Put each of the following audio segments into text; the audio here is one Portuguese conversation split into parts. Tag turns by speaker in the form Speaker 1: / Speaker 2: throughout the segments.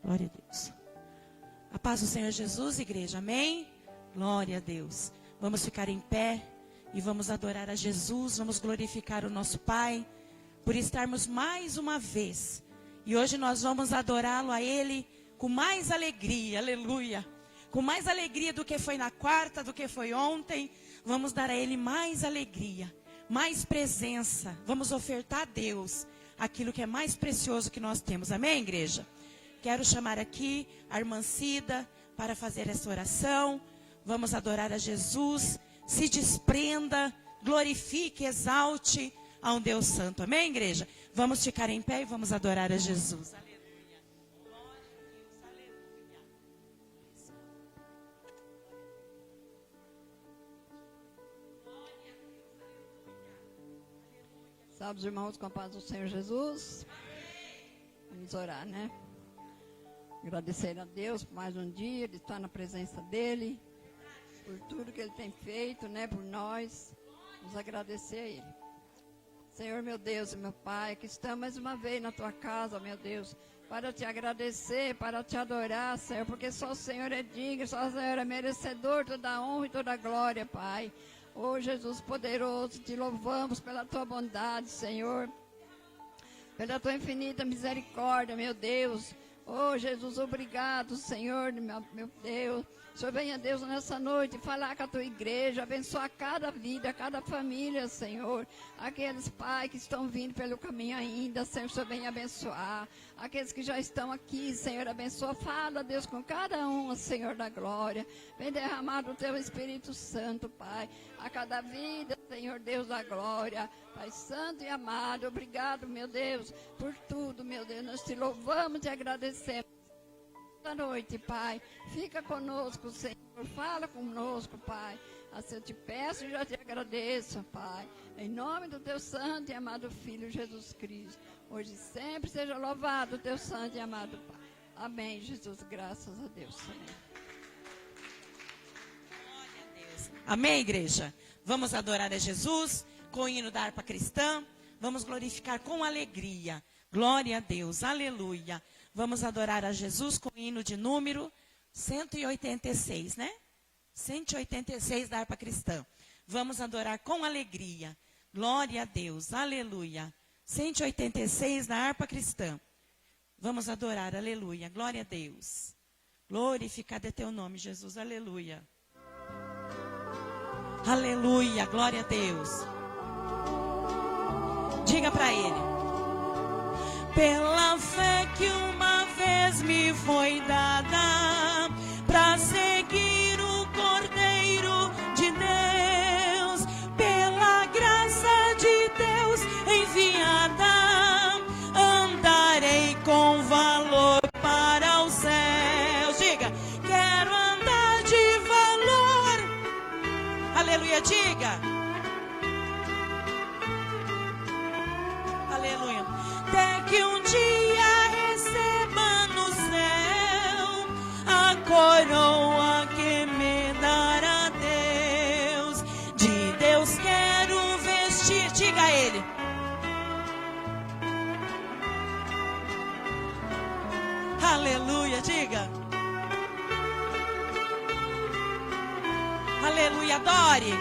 Speaker 1: Glória a Deus. A paz do Senhor Jesus, igreja. Amém? Glória a Deus. Vamos ficar em pé e vamos adorar a Jesus. Vamos glorificar o nosso Pai por estarmos mais uma vez. E hoje nós vamos adorá-lo a Ele com mais alegria. Aleluia. Com mais alegria do que foi na quarta, do que foi ontem. Vamos dar a Ele mais alegria, mais presença. Vamos ofertar a Deus aquilo que é mais precioso que nós temos. Amém, igreja? Quero chamar aqui a irmã Cida para fazer essa oração. Vamos adorar a Jesus. Se desprenda, glorifique, exalte a um Deus santo. Amém, igreja? Vamos ficar em pé e vamos adorar a Jesus. Aleluia. Glória a Deus. Aleluia. Glória a Deus. Aleluia.
Speaker 2: Salve os irmãos com a paz do Senhor Jesus. Vamos orar, né? Agradecer a Deus por mais um dia de estar na presença dEle, por tudo que Ele tem feito, né, por nós. Vamos agradecer a Ele. Senhor, meu Deus e meu Pai, aqui estamos mais uma vez na Tua casa, meu Deus, para Te agradecer, para Te adorar, Senhor, porque só o Senhor é digno, só o Senhor é merecedor de toda a honra e toda a glória, Pai. Oh, Jesus poderoso, Te louvamos pela Tua bondade, Senhor, pela Tua infinita misericórdia, meu Deus. Oh, Jesus, obrigado, Senhor, meu Deus. Senhor, venha, Deus, nessa noite falar com a Tua igreja, abençoar cada vida, cada família, Senhor. Aqueles pais que estão vindo pelo caminho ainda, Senhor, Senhor, venha abençoar. Aqueles que já estão aqui, Senhor, abençoa. Fala, Deus, com cada um, Senhor da glória. Vem derramar do Teu Espírito Santo, Pai, a cada vida, Senhor, Deus da glória. Pai santo e amado, obrigado, meu Deus, por tudo, meu Deus. Nós Te louvamos e agradecemos. Esta noite, Pai, fica conosco, Senhor. Fala conosco, Pai. Assim eu Te peço e já Te agradeço, Pai. Em nome do Teu santo e amado Filho, Jesus Cristo. Hoje e sempre seja louvado o Teu santo e amado Pai. Amém, Jesus. Graças a Deus, Senhor.
Speaker 1: Glória a Deus. Amém, igreja? Vamos adorar a Jesus com o hino da harpa cristã. Vamos glorificar com alegria. Glória a Deus. Aleluia. Vamos adorar a Jesus com o hino de número 186, né? 186 da harpa cristã. Vamos adorar com alegria. Glória a Deus. Aleluia. 186 da harpa cristã. Vamos adorar. Aleluia. Glória a Deus. Glorificado é Teu nome, Jesus. Aleluia. Aleluia. Glória a Deus. Diga para Ele. Pela fé que uma vez me foi dada, para seguir o Cordeiro de Deus, pela graça de Deus enviada, andarei com valor para os céus. Diga, quero andar de valor. Aleluia, diga. Aleluia. Até que um dia receba no céu a coroa que me dará Deus. De Deus quero vestir. Diga a Ele. Aleluia, diga. Aleluia, adore.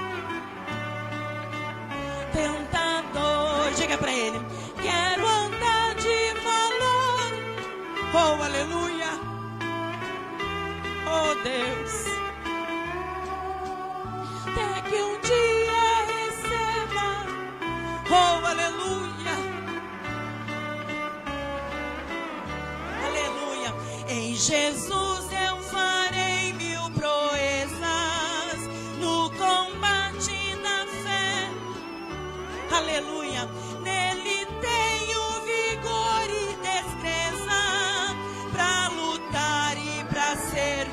Speaker 1: Tentador, diga para Ele. Quero andar de valor. Oh, aleluia. Oh, Deus. Até que um dia receba. Oh, aleluia. Aleluia. Em Jesus eu farei mil proezas no combate da fé. Aleluia. Nele tenho vigor e destreza para lutar e para ser.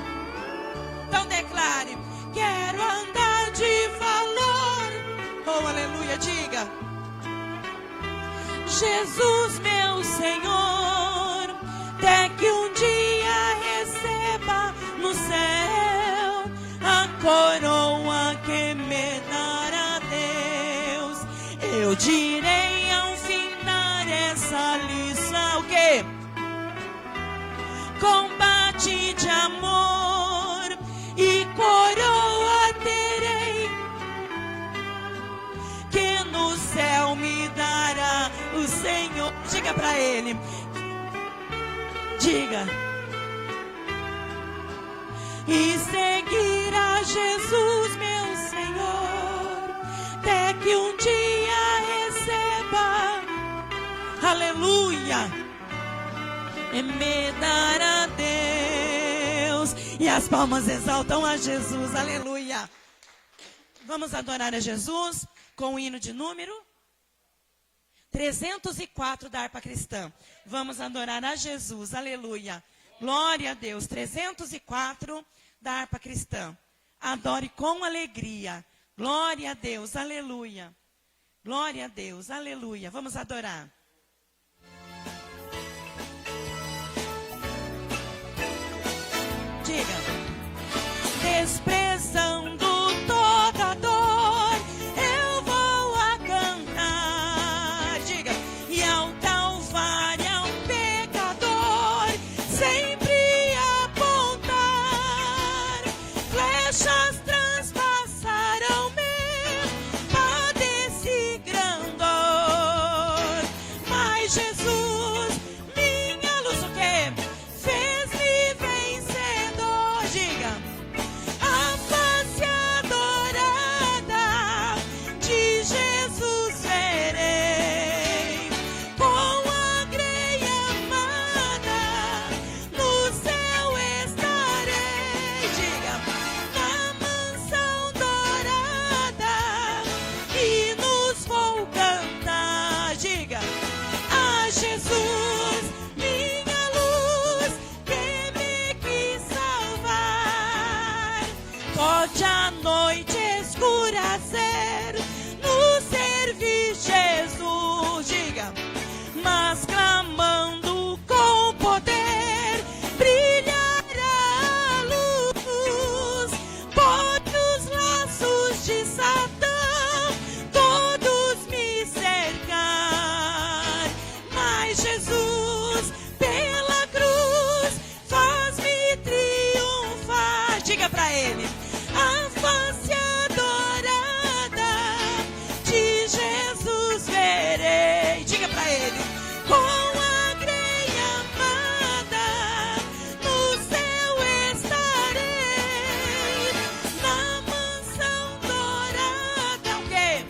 Speaker 1: Então declare: quero andar de valor. Oh, aleluia, diga. Jesus, meu Senhor, até que um dia receba no céu a coroa que me dará Deus. Eu direi ao fim dar essa lição, o quê? combate de amor e coroa terei, que no céu me dará o Senhor. Diga para ele, diga. E seguir a Jesus, meu Senhor, até que um dia receba, aleluia, e me dará Deus. E as palmas exaltam a Jesus, aleluia. Vamos adorar a Jesus com o hino de número 304 da harpa cristã. Vamos adorar a Jesus, aleluia. Glória a Deus, 304 da harpa cristã. Adore com alegria. Glória a Deus, aleluia. Glória a Deus, aleluia. Vamos adorar. Diga. Desprezando toda dor, eu vou a cantar. Diga. E ao Calvário, ao pecador, sempre apontar. Flechas transpassaram-me, padeci grandor. Mas Jesus, minha luz, o quê? Fez-me vencedor. Diga. A face adorada de Jesus verei, com a greia amada no céu estarei. Diga. Na mansão dourada e nos vou cantar. Diga. A Jesus, minha luz, que me quis salvar. Pode a noite escurecer, no servir Jesus. Diga. Mas clamando com poder, brilhará a luz. Pode os laços de Satã todos me cercar, mas Jesus pela cruz faz-me triunfar. Diga para ele. A face adorada de Jesus verei. Diga para ele. Com a greia amada no céu estarei, na mansão dourada, o quê?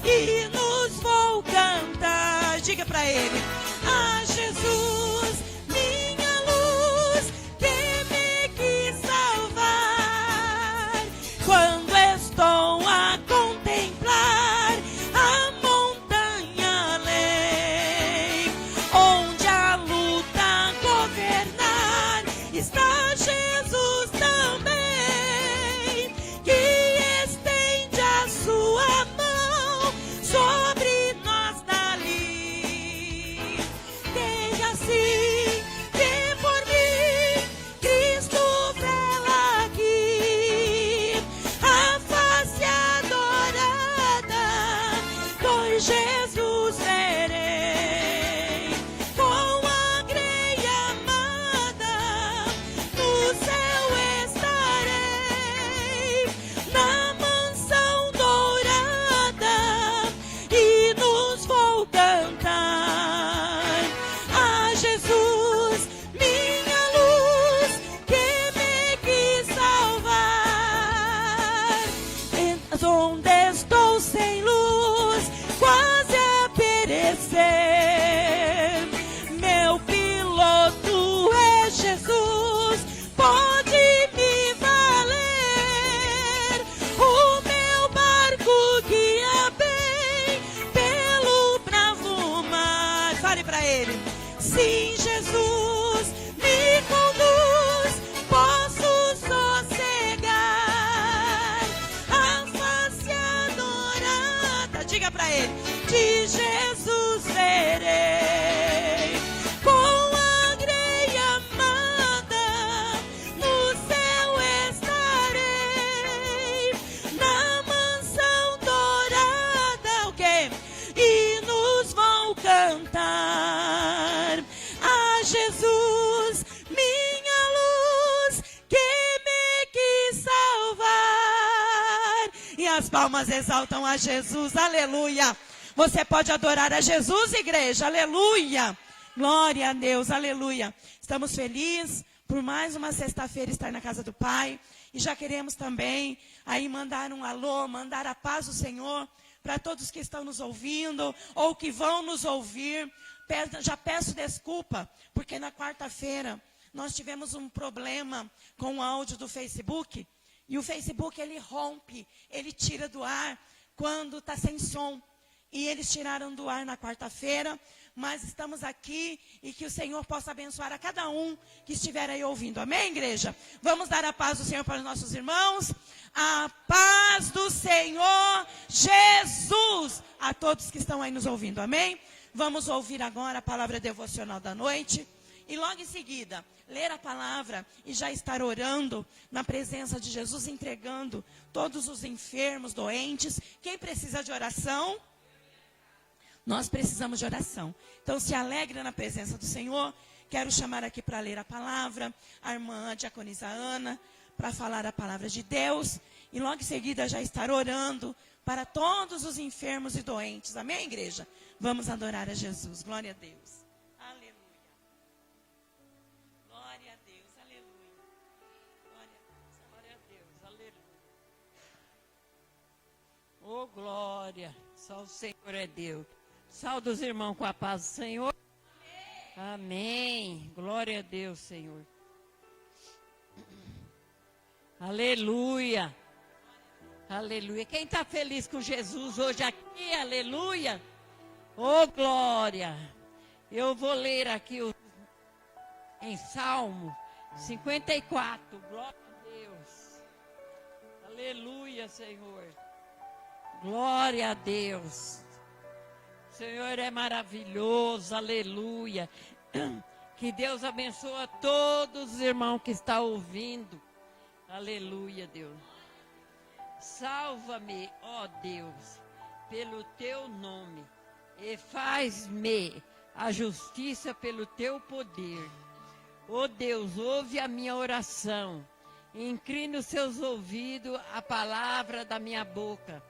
Speaker 1: E nos vou cantar. Diga para ele. A Jesus, minha luz, que me quis salvar. Quando estou a contemplar a montanha além, onde a luta governar, está Jesus também, que estende a sua mão sobre nós dali. Quem assim vê por mim, Cristo vela aqui. A face adorada, pois Jesus verei. Com a greia amada, no céu estarei, na mansão dourada, e nos vou cantar. A Jesus, minha luz, que me quis salvar. Onde estou sem luz, quase a perecer, meu piloto é Jesus, pode me valer. O meu barco guia bem pelo bravo mar. Fale para ele. Sim, Jesus me conduz, posso sossegar. A face adorada, diga para ele, de Jesus verei. Com a greia amada no céu estarei, na mansão dourada, o quê? E nos vão cantar. A Jesus, minha Quantas palmas exaltam a Jesus? Aleluia. Você pode adorar a Jesus, igreja. Aleluia. Glória a Deus. Aleluia. Estamos felizes por mais uma sexta-feira estar na casa do Pai. E já queremos também aí mandar um alô, mandar a paz do Senhor para todos que estão nos ouvindo ou que vão nos ouvir. Já peço desculpa, porque na quarta-feira nós tivemos um problema com o áudio do Facebook. E o Facebook, ele rompe, ele tira do ar quando está sem som. E eles tiraram do ar na quarta-feira, mas estamos aqui e que o Senhor possa abençoar a cada um que estiver aí ouvindo. Amém, igreja? Vamos dar a paz do Senhor para os nossos irmãos. A paz do Senhor Jesus a todos que estão aí nos ouvindo. Amém? Vamos ouvir agora a palavra devocional da noite. E logo em seguida, ler a palavra e já estar orando na presença de Jesus, entregando todos os enfermos, doentes. Quem precisa de oração? Nós precisamos de oração. Então, se alegre na presença do Senhor. Quero chamar aqui para ler a palavra a irmã Diaconisa Ana, para falar a palavra de Deus. E logo em seguida já estar orando para todos os enfermos e doentes. Amém, igreja? Vamos adorar a Jesus. Glória a Deus. Aleluia. Glória a Deus. Aleluia.
Speaker 3: Glória a Deus. Aleluia. Oh, glória. Só o Senhor é Deus. Saúde os irmãos com a paz do Senhor. Amém. Amém. Glória a Deus, Senhor. Aleluia. Aleluia. Quem está feliz com Jesus hoje aqui? Aleluia. Oh, glória. Eu vou ler aqui em Salmo 54. Glória a Deus. Aleluia, Senhor. Glória a Deus. O Senhor é maravilhoso. Aleluia. Que Deus abençoe a todos os irmãos que estão ouvindo. Aleluia, Deus. Salva-me, ó Deus, pelo teu nome, e faz-me a justiça pelo teu poder. Ó Deus, ouve a minha oração, inclina os seus ouvidos à palavra da minha boca,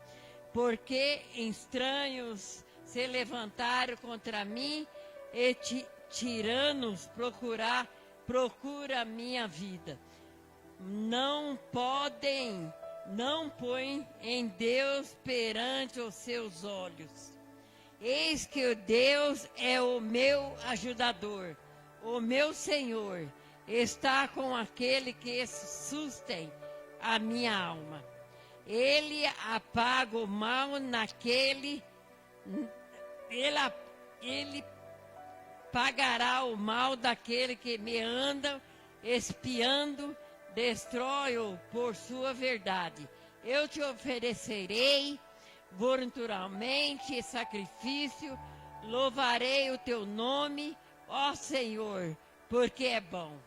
Speaker 3: porque estranhos se levantaram contra mim e tiranos procura a minha vida. Não põe em Deus perante os seus olhos. Eis que o Deus é o meu ajudador, o meu Senhor está com aquele que sustém a minha alma. Ele apaga o mal naquele, ele pagará o mal daquele que me anda espiando, destrói-o por sua verdade. Eu te oferecerei voluntariamente sacrifício, louvarei o teu nome, ó Senhor, porque é bom,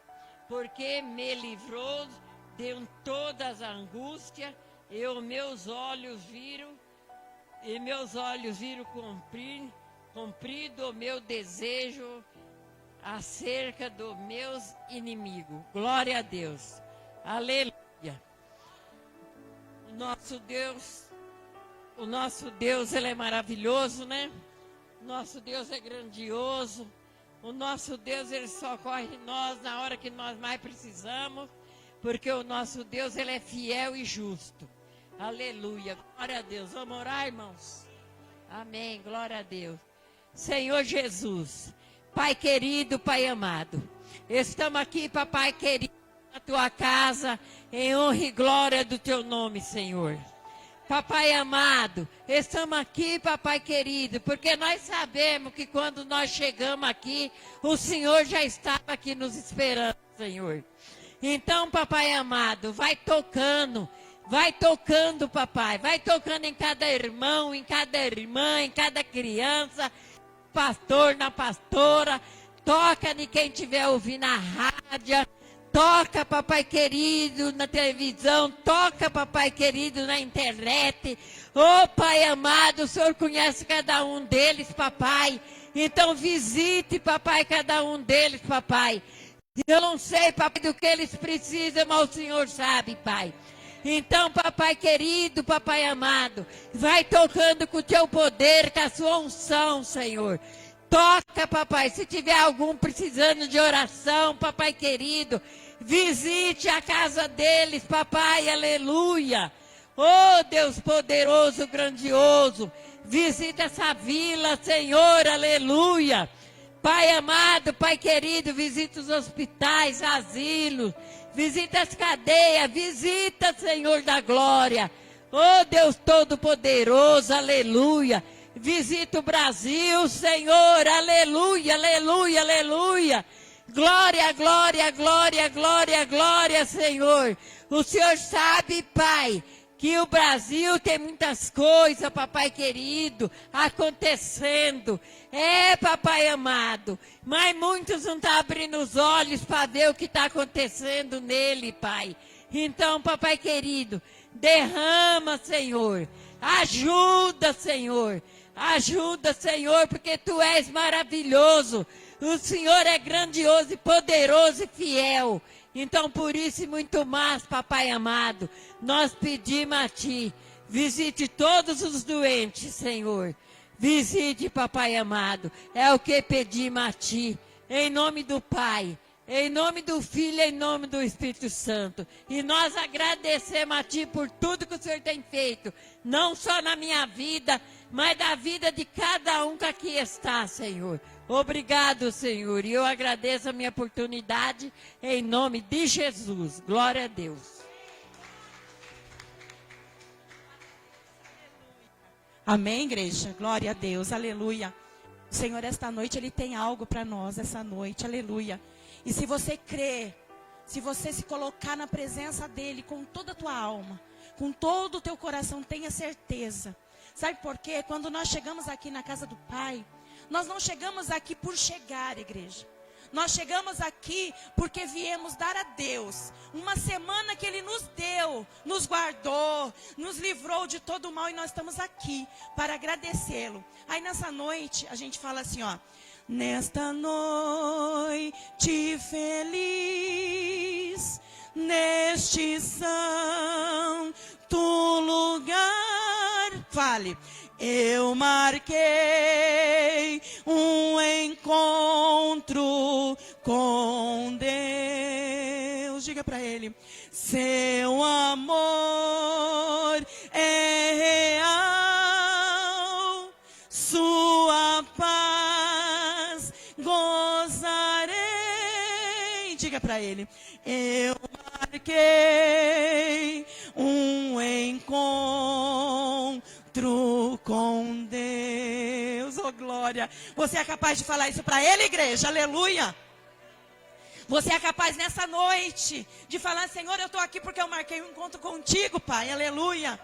Speaker 3: porque me livrou de todas as angústias, e meus olhos viram cumprido o meu desejo acerca dos meus inimigos. Glória a Deus. Aleluia. O nosso Deus, ele é maravilhoso, né? Nosso Deus é grandioso. O nosso Deus, ele socorre nós na hora que nós mais precisamos, porque o nosso Deus, ele é fiel e justo. Aleluia. Glória a Deus. Vamos orar, irmãos? Amém. Glória a Deus. Senhor Jesus, Pai querido, Pai amado, estamos aqui, papai querido, na tua casa, em honra e glória do teu nome, Senhor. Papai amado, estamos aqui, papai querido, porque nós sabemos que quando nós chegamos aqui, o Senhor já estava aqui nos esperando, Senhor. Então, papai amado, vai tocando, papai, vai tocando em cada irmão, em cada irmã, em cada criança, pastor, na pastora, toca de quem estiver ouvindo na rádio, toca, papai querido, na televisão, toca, papai querido, na internet. Oh, Pai amado, o Senhor conhece cada um deles, papai. Então visite, papai, cada um deles, papai. Eu não sei, papai, do que eles precisam, mas o Senhor sabe, pai. Então, papai querido, papai amado, vai tocando com o teu poder, com a sua unção, Senhor. Toca, papai, se tiver algum precisando de oração, papai querido, visite a casa deles, papai, aleluia. Oh, Deus poderoso, grandioso, visita essa vila, Senhor, aleluia. Pai amado, pai querido, visita os hospitais, asilos, visita as cadeias, visita, Senhor da glória. Oh, Deus todo-poderoso, aleluia. Visita o Brasil, Senhor, aleluia, aleluia, aleluia. Glória, glória, glória, glória, glória, Senhor. O Senhor sabe, Pai, que o Brasil tem muitas coisas, papai querido, acontecendo. É, papai amado, mas muitos não estão abrindo os olhos para ver o que está acontecendo nele, Pai. Então, papai querido, derrama, Senhor. Ajuda, Senhor. Ajuda, Senhor, porque Tu és maravilhoso. O Senhor é grandioso e poderoso e fiel. Então, por isso e muito mais, papai amado, nós pedimos a Ti, visite todos os doentes, Senhor. Visite, papai amado, é o que pedimos a Ti, em nome do Pai, em nome do Filho, em nome do Espírito Santo. E nós agradecemos a Ti por tudo que o Senhor tem feito, não só na minha vida, mas da vida de cada um que aqui está, Senhor. Obrigado, Senhor, e eu agradeço a minha oportunidade em nome de Jesus. Glória a Deus.
Speaker 1: Amém, igreja? Glória a Deus, aleluia. O Senhor, esta noite, Ele tem algo para nós, essa noite, aleluia. E se você crer, se você se colocar na presença dEle com toda a tua alma, com todo o teu coração, tenha certeza. Sabe por quê? Quando nós chegamos aqui na casa do Pai, nós não chegamos aqui por chegar, igreja. Nós chegamos aqui porque viemos dar a Deus uma semana que Ele nos deu, nos guardou, nos livrou de todo o mal e nós estamos aqui para agradecê-lo. Aí nessa noite a gente fala assim, ó. Nesta noite feliz, neste santo lugar, fale. Eu marquei um encontro com Deus. Diga para Ele. Seu amor é real, sua paz gozarei. Diga para Ele. Eu marquei um encontro com Deus, oh glória. Você é capaz de falar isso para Ele, igreja? Aleluia. Você é capaz nessa noite de falar, Senhor, eu estou aqui porque eu marquei um encontro contigo, Pai, aleluia.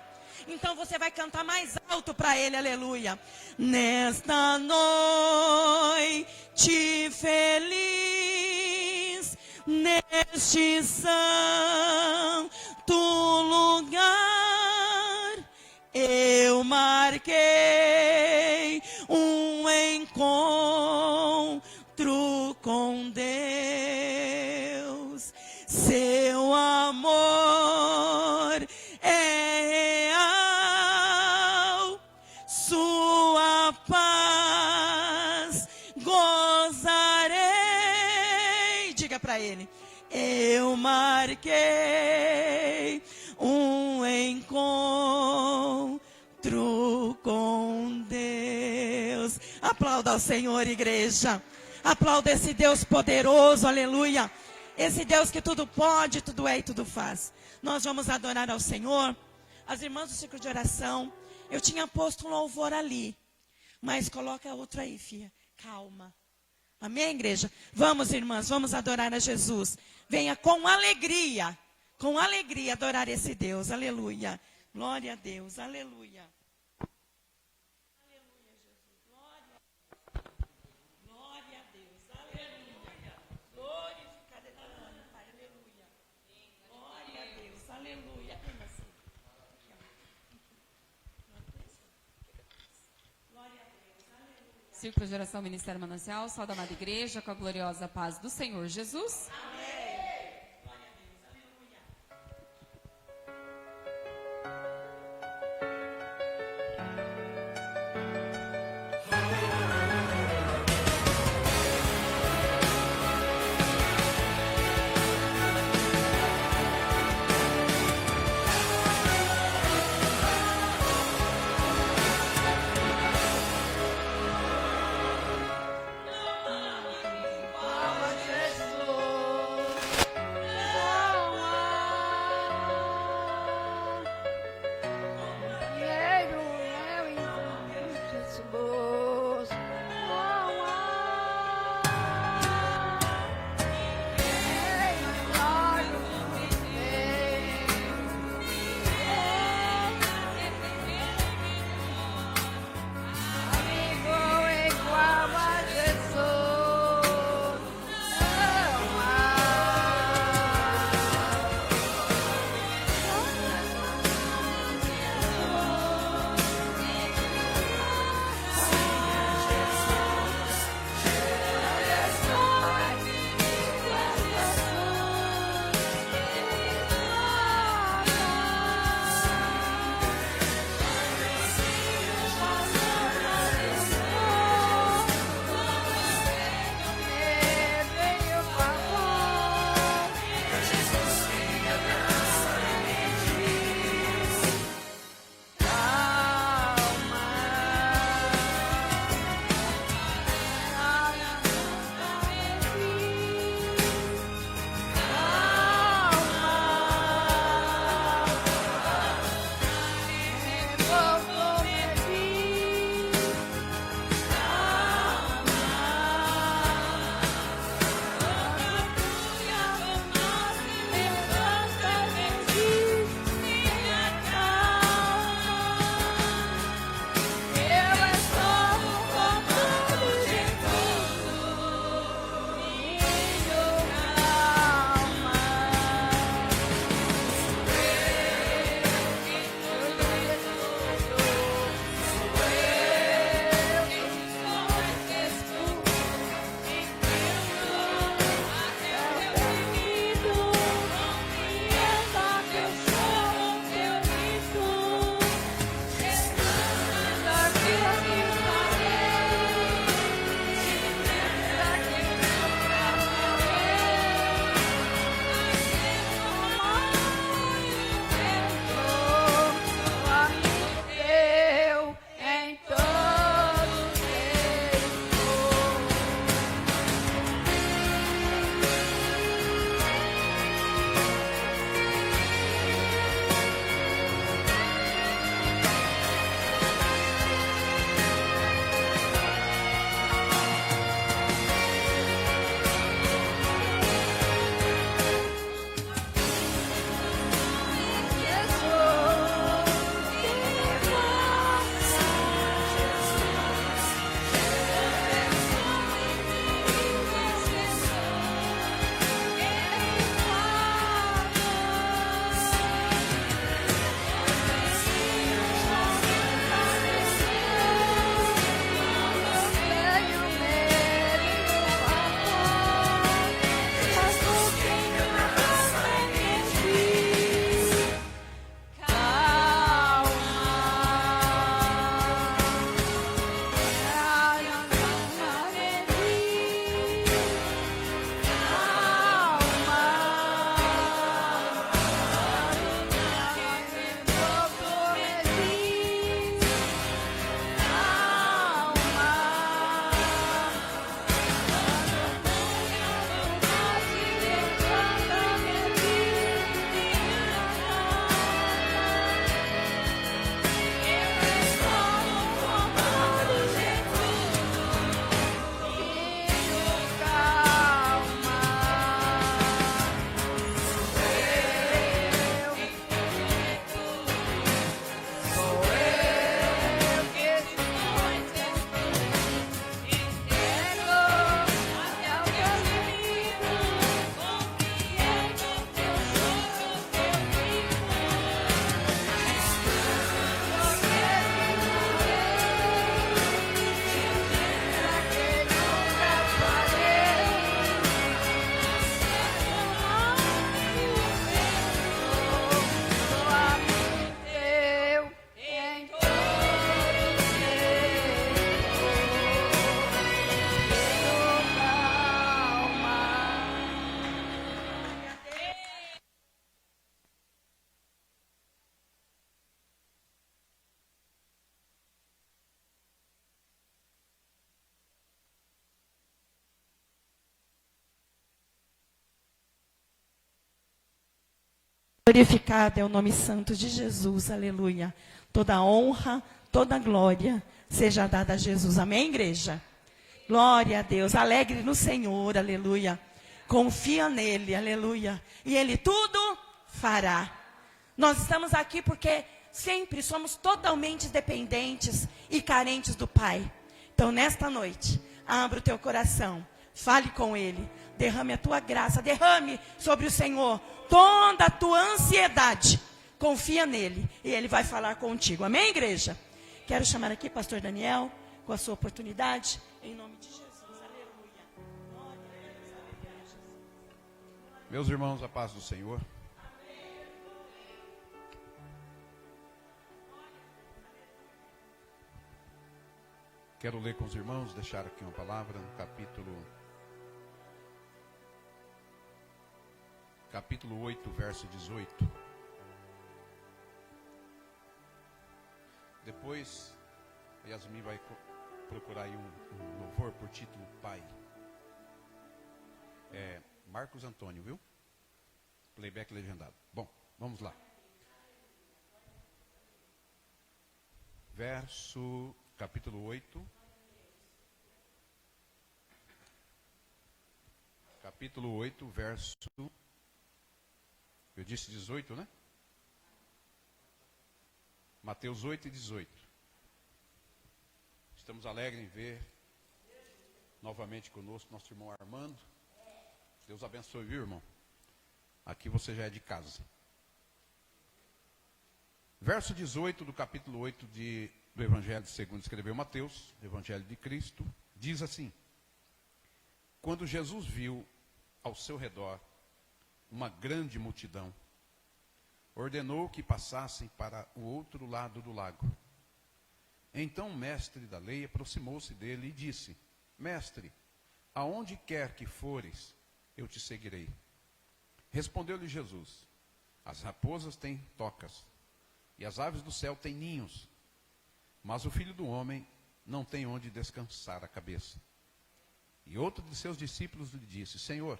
Speaker 1: Então você vai cantar mais alto para Ele, aleluia. Nesta noite feliz, neste santo lugar, eu marquei um encontro com Deus. Seu amor é real, sua paz gozarei. Diga para Ele. Eu marquei um encontro com Deus. Aplauda ao Senhor, igreja. Aplauda esse Deus poderoso, aleluia. Esse Deus que tudo pode, tudo é e tudo faz. Nós vamos adorar ao Senhor. As irmãs do ciclo de oração, eu tinha posto um louvor ali, mas coloca outro aí, filha. Calma. Amém, igreja? Vamos, irmãs, vamos adorar a Jesus. Venha com alegria adorar esse Deus, aleluia. Glória a Deus, aleluia. Aleluia, Jesus, glória. Glória a Deus, aleluia. Glorificado é teu nome, Pai, aleluia. Glória a Deus, aleluia. Glória a Deus, aleluia.
Speaker 4: Círculo de Oração Ministério Manancial, salve a amada igreja com a gloriosa paz do Senhor Jesus.
Speaker 1: Amém. Glória a Deus, aleluia. Glorificado é o nome santo de Jesus, aleluia. Toda honra, toda glória seja dada a Jesus. Amém, igreja? Glória a Deus. Alegre no Senhor, aleluia. Confia nele, aleluia. E ele tudo fará. Nós estamos aqui porque sempre somos totalmente dependentes e carentes do Pai. Então, nesta noite, abra o teu coração, fale com ele, derrame a tua graça, derrame sobre o Senhor toda a tua ansiedade. Confia nele e ele vai falar contigo. Amém, igreja? Quero chamar aqui pastor Daniel com a sua oportunidade, em nome de Jesus. Aleluia. Glória a Deus, aleluia, Jesus.
Speaker 5: Meus irmãos, a paz do Senhor. Quero ler com os irmãos, deixar aqui uma palavra no capítulo 8, verso 18. Depois, Yasmin vai procurar aí um louvor por título Pai. É Marcos Antônio, viu? Playback legendado. Bom, vamos lá. Capítulo 8. Capítulo 8, verso... Eu disse 18, né? Mateus 8 e 18. Estamos alegres em ver novamente conosco nosso irmão Armando. Deus abençoe, viu, irmão? Aqui você já é de casa. Verso 18 do capítulo 8 do Evangelho segundo escreveu Mateus, Evangelho de Cristo, diz assim: quando Jesus viu ao seu redor uma grande multidão, ordenou que passassem para o outro lado do lago. Então o mestre da lei aproximou-se dele e disse: Mestre, aonde quer que fores, eu te seguirei. Respondeu-lhe Jesus: as raposas têm tocas, e as aves do céu têm ninhos, mas o Filho do Homem não tem onde descansar a cabeça. E outro de seus discípulos lhe disse: Senhor,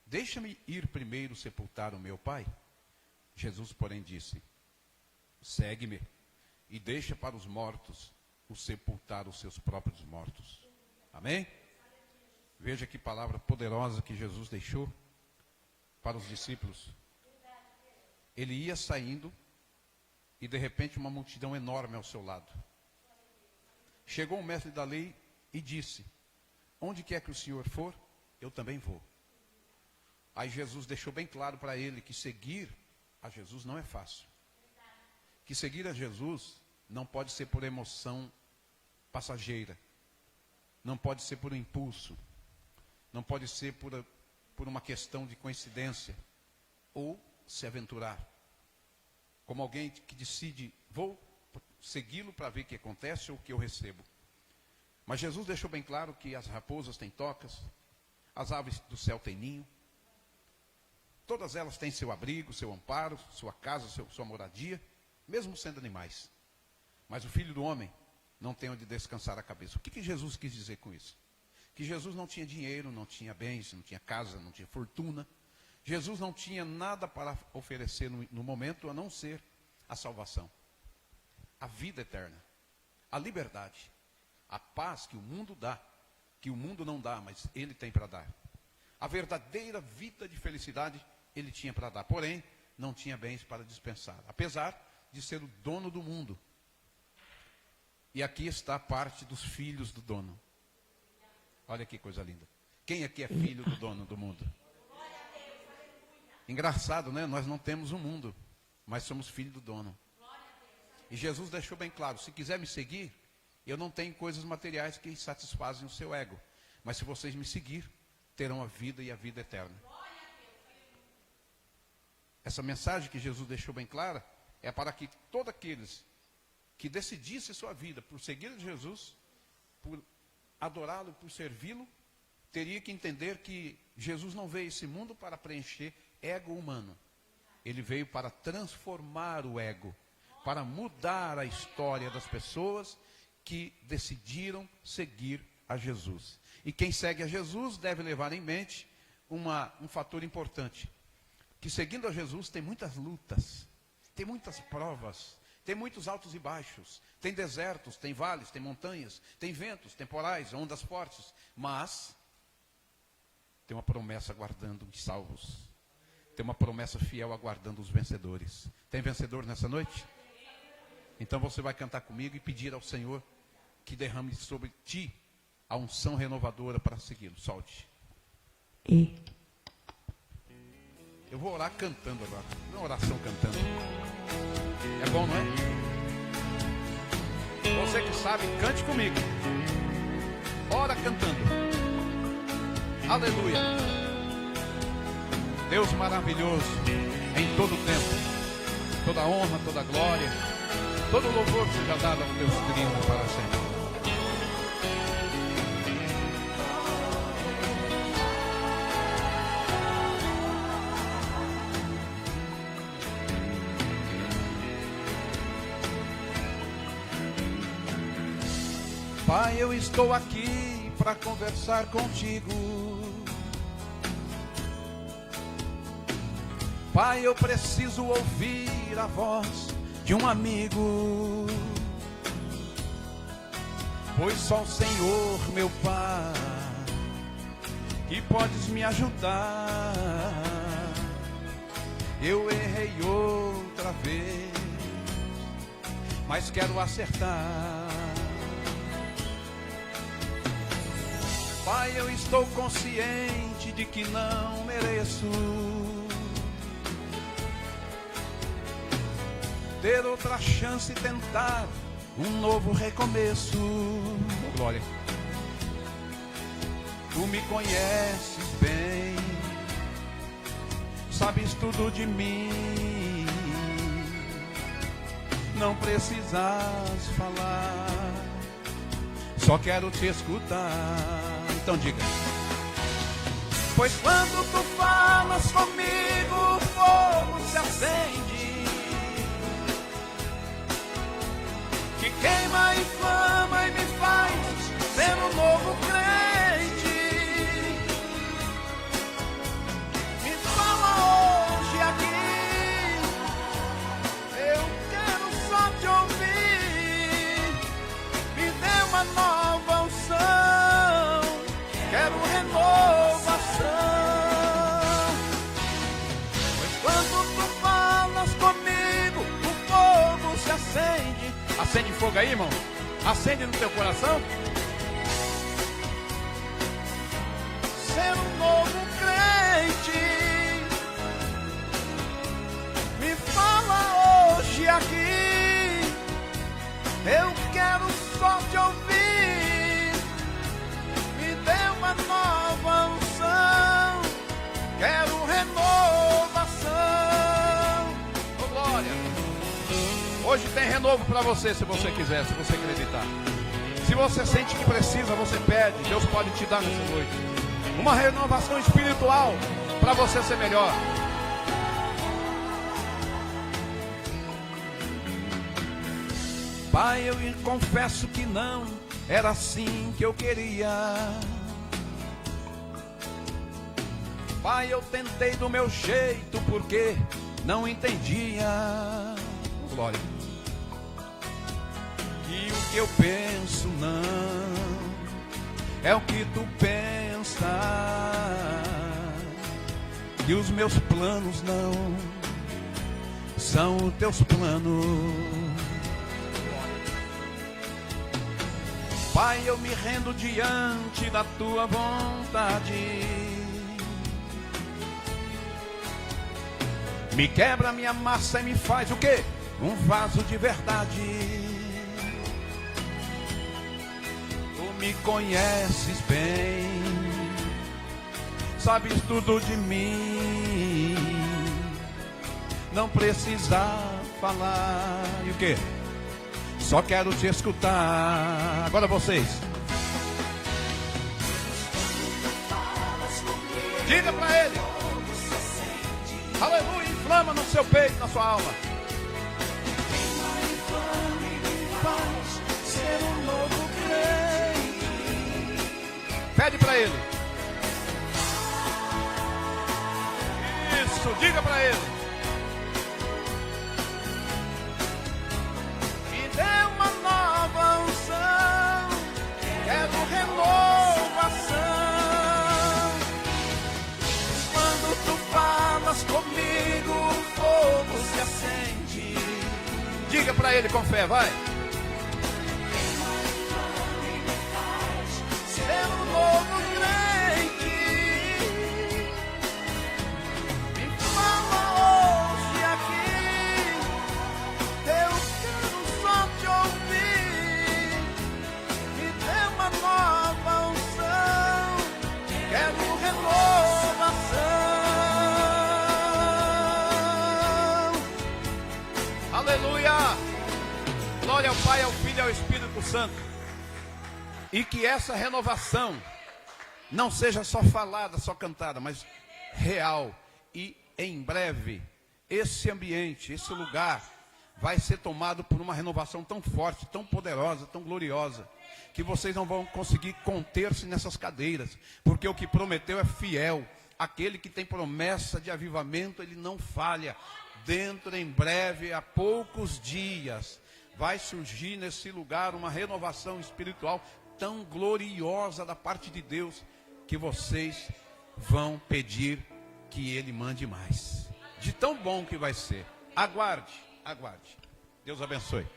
Speaker 5: deixa-me ir primeiro sepultar o meu pai. Jesus, porém, disse: segue-me e deixa para os mortos o sepultar os seus próprios mortos. Amém? Veja que palavra poderosa que Jesus deixou para os discípulos. Ele ia saindo e de repente uma multidão enorme ao seu lado. Chegou o mestre da lei e disse: onde quer que o Senhor for, eu também vou. Aí Jesus deixou bem claro para ele que seguir a Jesus não é fácil. Que seguir a Jesus não pode ser por emoção passageira. Não pode ser por um impulso. Não pode ser por uma questão de coincidência. Ou se aventurar. Como alguém que decide, vou segui-lo para ver o que acontece ou o que eu recebo. Mas Jesus deixou bem claro que as raposas têm tocas, as aves do céu têm ninho. Todas elas têm seu abrigo, seu amparo, sua casa, sua moradia, mesmo sendo animais. Mas o Filho do Homem não tem onde descansar a cabeça. O que Jesus quis dizer com isso? Que Jesus não tinha dinheiro, não tinha bens, não tinha casa, não tinha fortuna. Jesus não tinha nada para oferecer no momento, a não ser a salvação, a vida eterna, a liberdade, a paz que o mundo dá, que o mundo não dá, mas ele tem para dar. A verdadeira vida de felicidade ele tinha para dar, porém, não tinha bens para dispensar, apesar de ser o dono do mundo. E aqui está a parte dos filhos do dono. Olha que coisa linda. Quem aqui é filho do dono do mundo? Engraçado, né? Nós não temos um mundo, mas somos filhos do dono. E Jesus deixou bem claro: se quiser me seguir, eu não tenho coisas materiais que satisfazem o seu ego. Mas se vocês me seguir, terão a vida e a vida eterna. Essa mensagem que Jesus deixou bem clara é para que todos aqueles que decidissem sua vida por seguir Jesus, por adorá-lo, por servi-lo, teria que entender que Jesus não veio a esse mundo para preencher ego humano. Ele veio para transformar o ego, para mudar a história das pessoas que decidiram seguir a Jesus. E quem segue a Jesus deve levar em mente um fator importante. que seguindo a Jesus tem muitas lutas, tem muitas provas, tem muitos altos e baixos, tem desertos, tem vales, tem montanhas, tem ventos, temporais, ondas fortes, mas tem uma promessa aguardando os salvos, tem uma promessa fiel aguardando os vencedores. Tem vencedor nessa noite? Então você vai cantar comigo e pedir ao Senhor que derrame sobre ti a unção renovadora para segui-lo. Solte. Eu vou orar cantando agora. Não é oração cantando. É bom, não é? Você que sabe, cante comigo. Ora cantando. Aleluia. Deus maravilhoso em todo o tempo. Toda honra, toda glória, todo louvor seja dado ao Deus trino para sempre. Pai, eu estou aqui para conversar contigo. Pai, eu preciso ouvir a voz de um amigo, pois só o Senhor, meu Pai, que podes me ajudar. Eu errei outra vez, mas quero acertar. Pai, eu estou consciente de que não mereço ter outra chance e tentar um novo recomeço. Oh, glória. Tu me conheces bem, sabes tudo de mim, não precisas falar, só quero te escutar. Então diga. Pois quando tu falas comigo, o fogo se acende, que queima, inflama e me faz ser um novo crente. Me fala hoje aqui, eu quero só te ouvir. Me dê uma nova unção, quero renovação. Pois quando tu falas comigo, o fogo se acende. Acende fogo aí, irmão. Acende no teu coração. Ser um novo crente. Me fala hoje aqui, eu quero só te ouvir. Me dê uma nova unção, quero renovação. Oh, glória. Hoje tem renovo para você, se você quiser, se você acreditar. Se você sente que precisa, você pede. Deus pode te dar nessa noite uma renovação espiritual para você ser melhor. Pai, eu confesso que não era assim que eu queria. Pai, eu tentei do meu jeito porque não entendia. Glória. E o que eu penso não é o que tu pensa, e os meus planos não são os teus planos. Pai, eu me rendo diante da tua vontade. Me quebra minha massa e me faz o quê? Um vaso de verdade. Tu me conheces bem, sabes tudo de mim, não precisa falar. E o quê? Só quero te escutar. Agora vocês. Diga pra ele. Aleluia, inflama no seu peito, na sua alma. Ser um novo crente. Pede pra ele. Isso. Isso, diga para ele.
Speaker 6: Me dê uma nova unção, quero renovação. Quando tu falas comigo, o fogo se acende.
Speaker 5: Diga para ele com fé, vai.
Speaker 6: Ser um novo crente. Me fala hoje aqui, eu quero só te ouvir. Me dê uma nova unção, quero renovação.
Speaker 5: Aleluia. Glória ao Pai, ao Filho e ao Espírito Santo. E que essa renovação não seja só falada, só cantada, mas real. E em breve, esse ambiente, esse lugar, vai ser tomado por uma renovação tão forte, tão poderosa, tão gloriosa, que vocês não vão conseguir conter-se nessas cadeiras, porque o que prometeu é fiel. Aquele que tem promessa de avivamento, ele não falha. Dentro, em breve, há poucos dias, vai surgir nesse lugar uma renovação espiritual tão gloriosa da parte de Deus, que vocês vão pedir que Ele mande mais. De tão bom que vai ser. Aguarde, aguarde. Deus abençoe.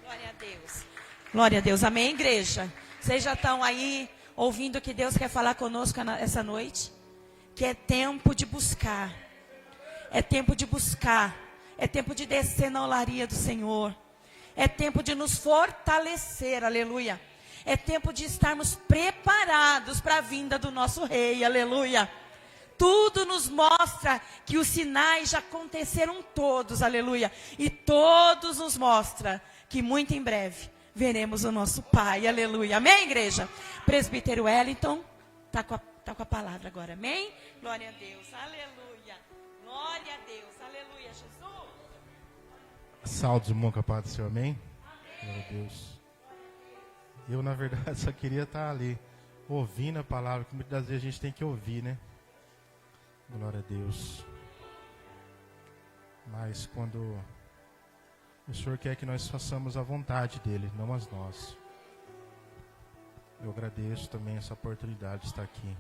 Speaker 1: Glória a Deus. Glória a Deus. Amém, igreja? Vocês já estão aí ouvindo que Deus quer falar conosco essa noite? Que é tempo de buscar. É tempo de buscar. É tempo de descer na olaria do Senhor. É tempo de nos fortalecer, aleluia. É tempo de estarmos preparados para a vinda do nosso Rei, aleluia. Tudo nos mostra que os sinais já aconteceram todos, aleluia. E todos nos mostram que muito em breve veremos o nosso Pai, aleluia. Amém, igreja? Presbítero Wellington está com a palavra agora, amém? Glória a Deus, aleluia. Glória a Deus, aleluia, Jesus.
Speaker 7: Salve, irmão, com a paz do Senhor, amém? Glória a Deus. Eu, na verdade, só queria estar ali, ouvindo a palavra, que muitas das vezes a gente tem que ouvir, né? Glória a Deus. Mas quando o Senhor quer que nós façamos a vontade dEle, não as nossas. Eu agradeço também essa oportunidade de estar aqui.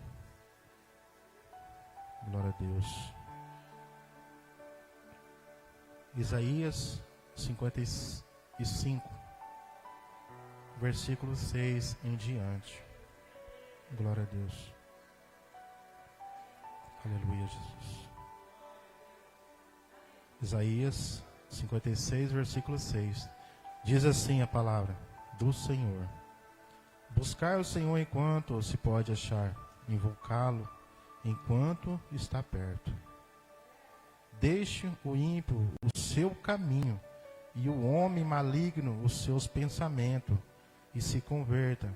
Speaker 7: Glória a Deus. Isaías 55, versículo 6 em diante. Glória a Deus. Aleluia, Jesus. Isaías 56, versículo 6. Diz assim a palavra do Senhor: buscar o Senhor enquanto se pode achar, invocá-lo enquanto está perto. Deixe o ímpio o seu caminho, e o homem maligno os seus pensamentos, e se converta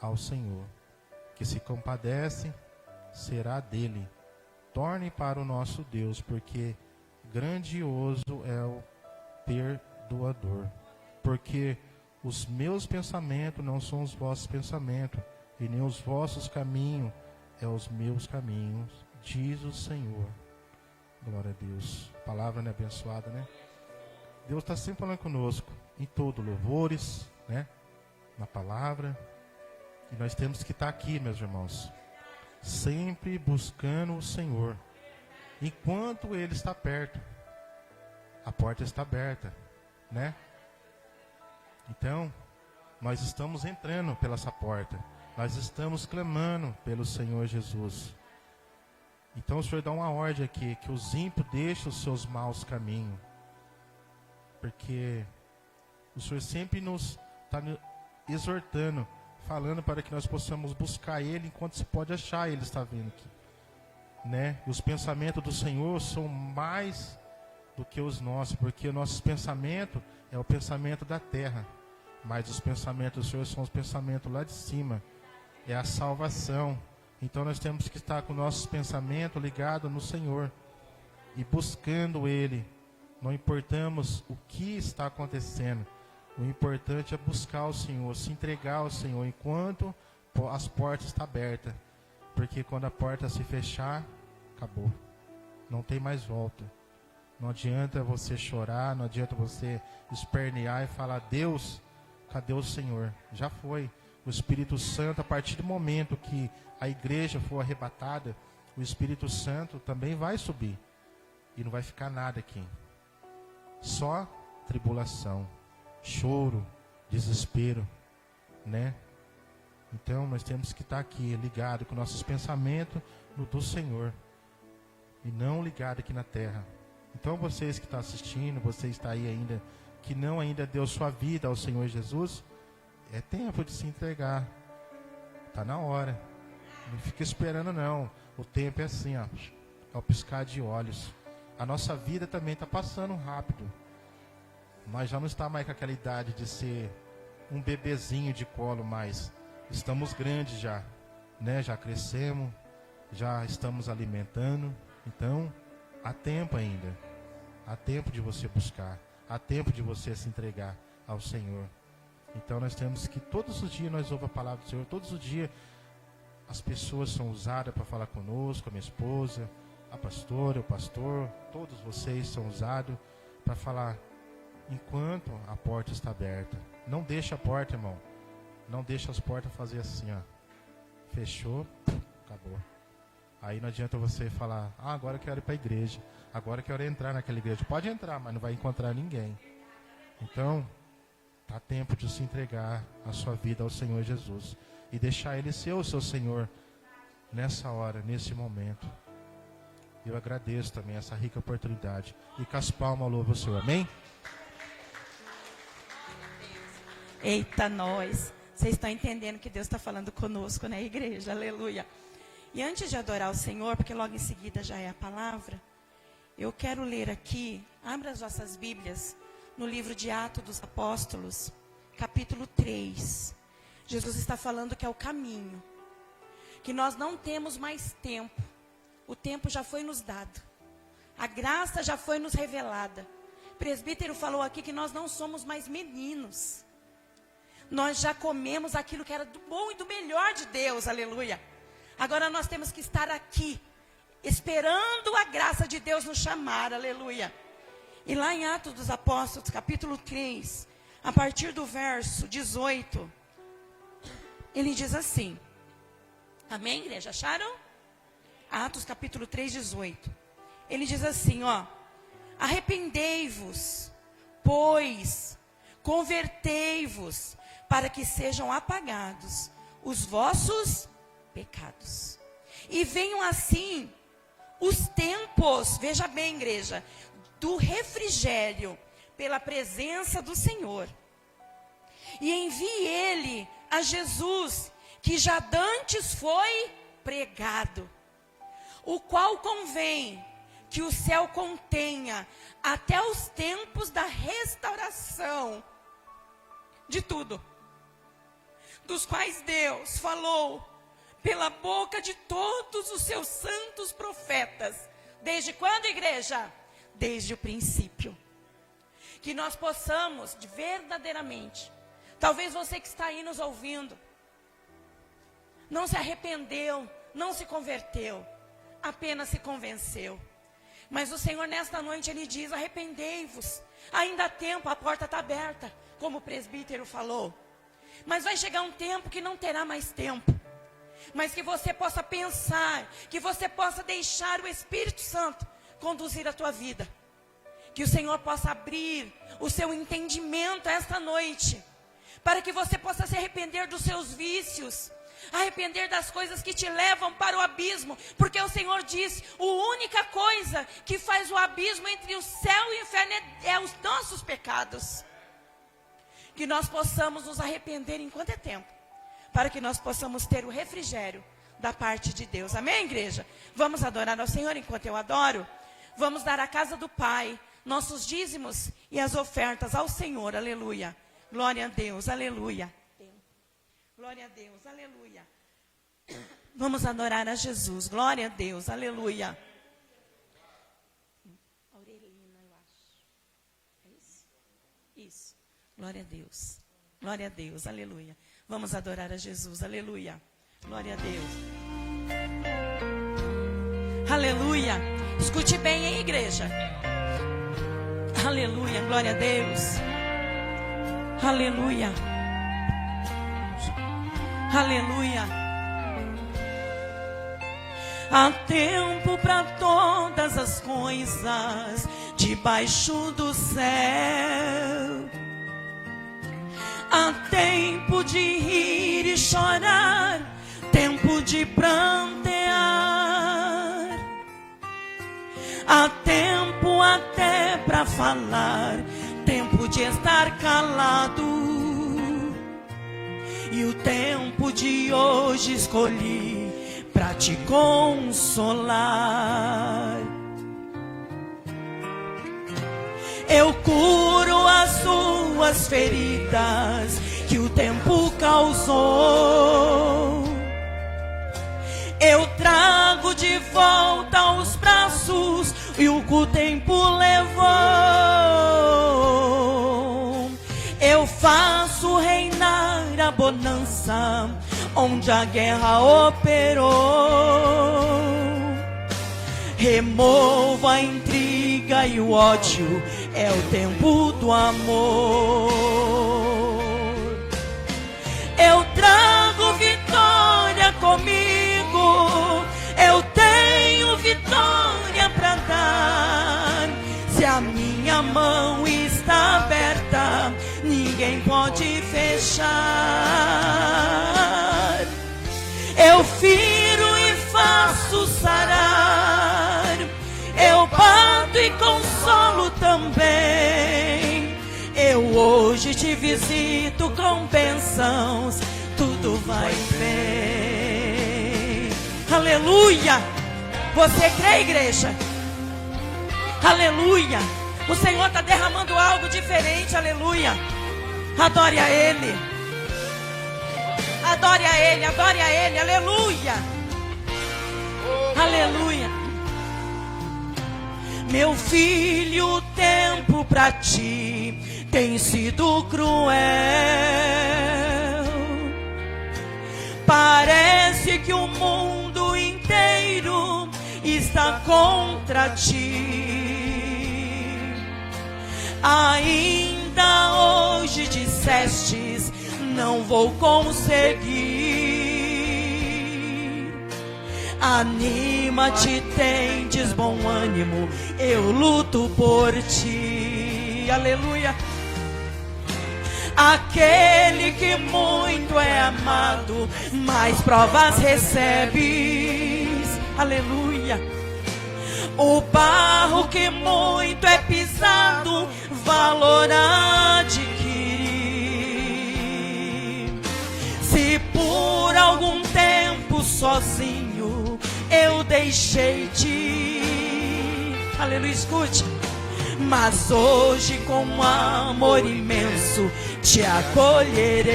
Speaker 7: ao Senhor, que se compadece, será dele. Torne para o nosso Deus, porque grandioso é o perdoador. Porque os meus pensamentos não são os vossos pensamentos, e nem os vossos caminhos é os meus caminhos, diz o Senhor. Glória a Deus. A palavra, né, abençoada, né? Deus está sempre falando conosco, em todo louvores, né? Na palavra. E nós temos que estar aqui, meus irmãos, sempre buscando o Senhor, enquanto Ele está perto. A porta está aberta, né? Então, nós estamos entrando pela essa porta. Nós estamos clamando pelo Senhor Jesus. Então o Senhor dá uma ordem aqui, que os ímpios deixem os seus maus caminhos. Porque o Senhor sempre nos está exortando, falando para que nós possamos buscar Ele enquanto se pode achar. Ele está vindo aqui, né? E os pensamentos do Senhor são mais do que os nossos, porque os nossos pensamentos é o pensamento da terra, mas os pensamentos do Senhor são os pensamentos lá de cima, é a salvação. Então nós temos que estar com nossos pensamentos ligados no Senhor e buscando Ele. Não importamos o que está acontecendo, o importante é buscar o Senhor, se entregar ao Senhor enquanto as portas estão abertas, porque quando a porta se fechar, acabou. Não tem mais volta. Não adianta você chorar, não adianta você espernear e falar: Deus, cadê o Senhor? Já foi. O Espírito Santo, a partir do momento que a igreja for arrebatada, o Espírito Santo também vai subir. E não vai ficar nada aqui. Só tribulação, choro, desespero, né? Então nós temos que estar aqui ligado com nossos pensamentos no do Senhor. E não ligado aqui na terra. Então vocês que estão assistindo, você está aí ainda, que não ainda deu sua vida ao Senhor Jesus, é tempo de se entregar. Está na hora. Não fica esperando não. O tempo é assim, ó, é o piscar de olhos. A nossa vida também está passando rápido. Nós já não está mais com aquela idade de ser um bebezinho de colo mais. Estamos grandes já, né? Já crescemos, já estamos alimentando. Então, há tempo ainda. Há tempo de você buscar. Há tempo de você se entregar ao Senhor. Então nós temos que, todos os dias nós ouvimos a palavra do Senhor. Todos os dias as pessoas são usadas para falar conosco, a minha esposa, a pastora, o pastor. Todos vocês são usados para falar enquanto a porta está aberta. Não deixa a porta, irmão. Não deixa as portas fazer assim, ó. Fechou, acabou. Aí não adianta você falar: ah, agora eu quero ir para a igreja. Agora eu quero entrar naquela igreja. Pode entrar, mas não vai encontrar ninguém. Então, está tempo de se entregar a sua vida ao Senhor Jesus. E deixar Ele ser o seu Senhor nessa hora, nesse momento. Eu agradeço também essa rica oportunidade. E com as palmas louvo o Senhor. Amém?
Speaker 1: Eita, nós. Vocês estão entendendo que Deus está falando conosco, né, igreja? Aleluia. E antes de adorar o Senhor, porque logo em seguida já é a palavra, eu quero ler aqui, abra as vossas Bíblias, no livro de Atos dos Apóstolos, capítulo 3. Jesus está falando que é o caminho, que nós não temos mais tempo. O tempo já foi nos dado. A graça já foi nos revelada. O presbítero falou aqui que nós não somos mais meninos. Nós já comemos aquilo que era do bom e do melhor de Deus, aleluia. Agora nós temos que estar aqui, esperando a graça de Deus nos chamar, aleluia. E lá em Atos dos Apóstolos, capítulo 3, a partir do verso 18, ele diz assim. Amém, igreja? Acharam? Atos capítulo 3, 18. Ele diz assim, ó: arrependei-vos, pois, convertei-vos, para que sejam apagados os vossos pecados. E venham assim os tempos, veja bem, igreja, do refrigério pela presença do Senhor. E envie Ele a Jesus, que já dantes foi pregado, o qual convém que o céu contenha até os tempos da restauração de tudo, dos quais Deus falou pela boca de todos os seus santos profetas. Desde quando, igreja? Desde o princípio. Que nós possamos, verdadeiramente, talvez você que está aí nos ouvindo, não se arrependeu, não se converteu, apenas se convenceu. Mas o Senhor nesta noite, Ele diz: arrependei-vos, ainda há tempo, a porta está aberta, como o presbítero falou. Mas vai chegar um tempo que não terá mais tempo. Mas que você possa pensar, que você possa deixar o Espírito Santo conduzir a tua vida. Que o Senhor possa abrir o seu entendimento esta noite, para que você possa se arrepender dos seus vícios, arrepender das coisas que te levam para o abismo, porque o Senhor diz: a única coisa que faz o abismo entre o céu e o inferno é os nossos pecados. Que nós possamos nos arrepender enquanto é tempo, para que nós possamos ter o refrigério da parte de Deus. Amém, igreja? Vamos adorar ao Senhor enquanto eu adoro. Vamos dar à casa do Pai nossos dízimos e as ofertas ao Senhor. Aleluia. Glória a Deus. Aleluia. Glória a Deus. Aleluia. Vamos adorar a Jesus. Glória a Deus. Aleluia. Aurelina, eu acho. É isso? Isso. Glória a Deus. Glória a Deus. Aleluia. Vamos adorar a Jesus. Aleluia. Glória a Deus. Aleluia. Escute bem, hein, igreja? Aleluia, glória a Deus. Aleluia. Aleluia. Há tempo para todas as coisas debaixo do céu. Há tempo de rir e chorar, tempo de prantear. Há tempo até para falar, tempo de estar calado. E o tempo de hoje escolhi para te consolar. Eu curo as suas feridas que o tempo causou. Eu trago de volta aos braços e o que o tempo levou. Eu faço reinar a bonança onde a guerra operou. Removo a intriga e o ódio, é o tempo do amor. Eu trago vitória comigo, eu tenho vitória para dar. Se a minha mão está aberta, ninguém pode fechar. Eu firo e faço sarar, eu bato e consolo também. Eu hoje te visito com bênçãos, tudo vai bem. Aleluia! Você crê, igreja? Aleluia! O Senhor está derramando algo diferente, aleluia! Adore a Ele. Adore a Ele, adore a Ele, aleluia! Aleluia! Meu filho, o tempo pra ti tem sido cruel. Parece que o mundo inteiro está contra ti. Ainda hoje dissestes, não vou conseguir. Anima-te, tendes bom ânimo, eu luto por ti. Aleluia. Aquele que muito é amado, mais provas recebes. Aleluia. O barro que muito é pisado, valor adquirir. Se por algum tempo sozinho eu deixei-te, aleluia, escute. Mas hoje com amor imenso te acolherei.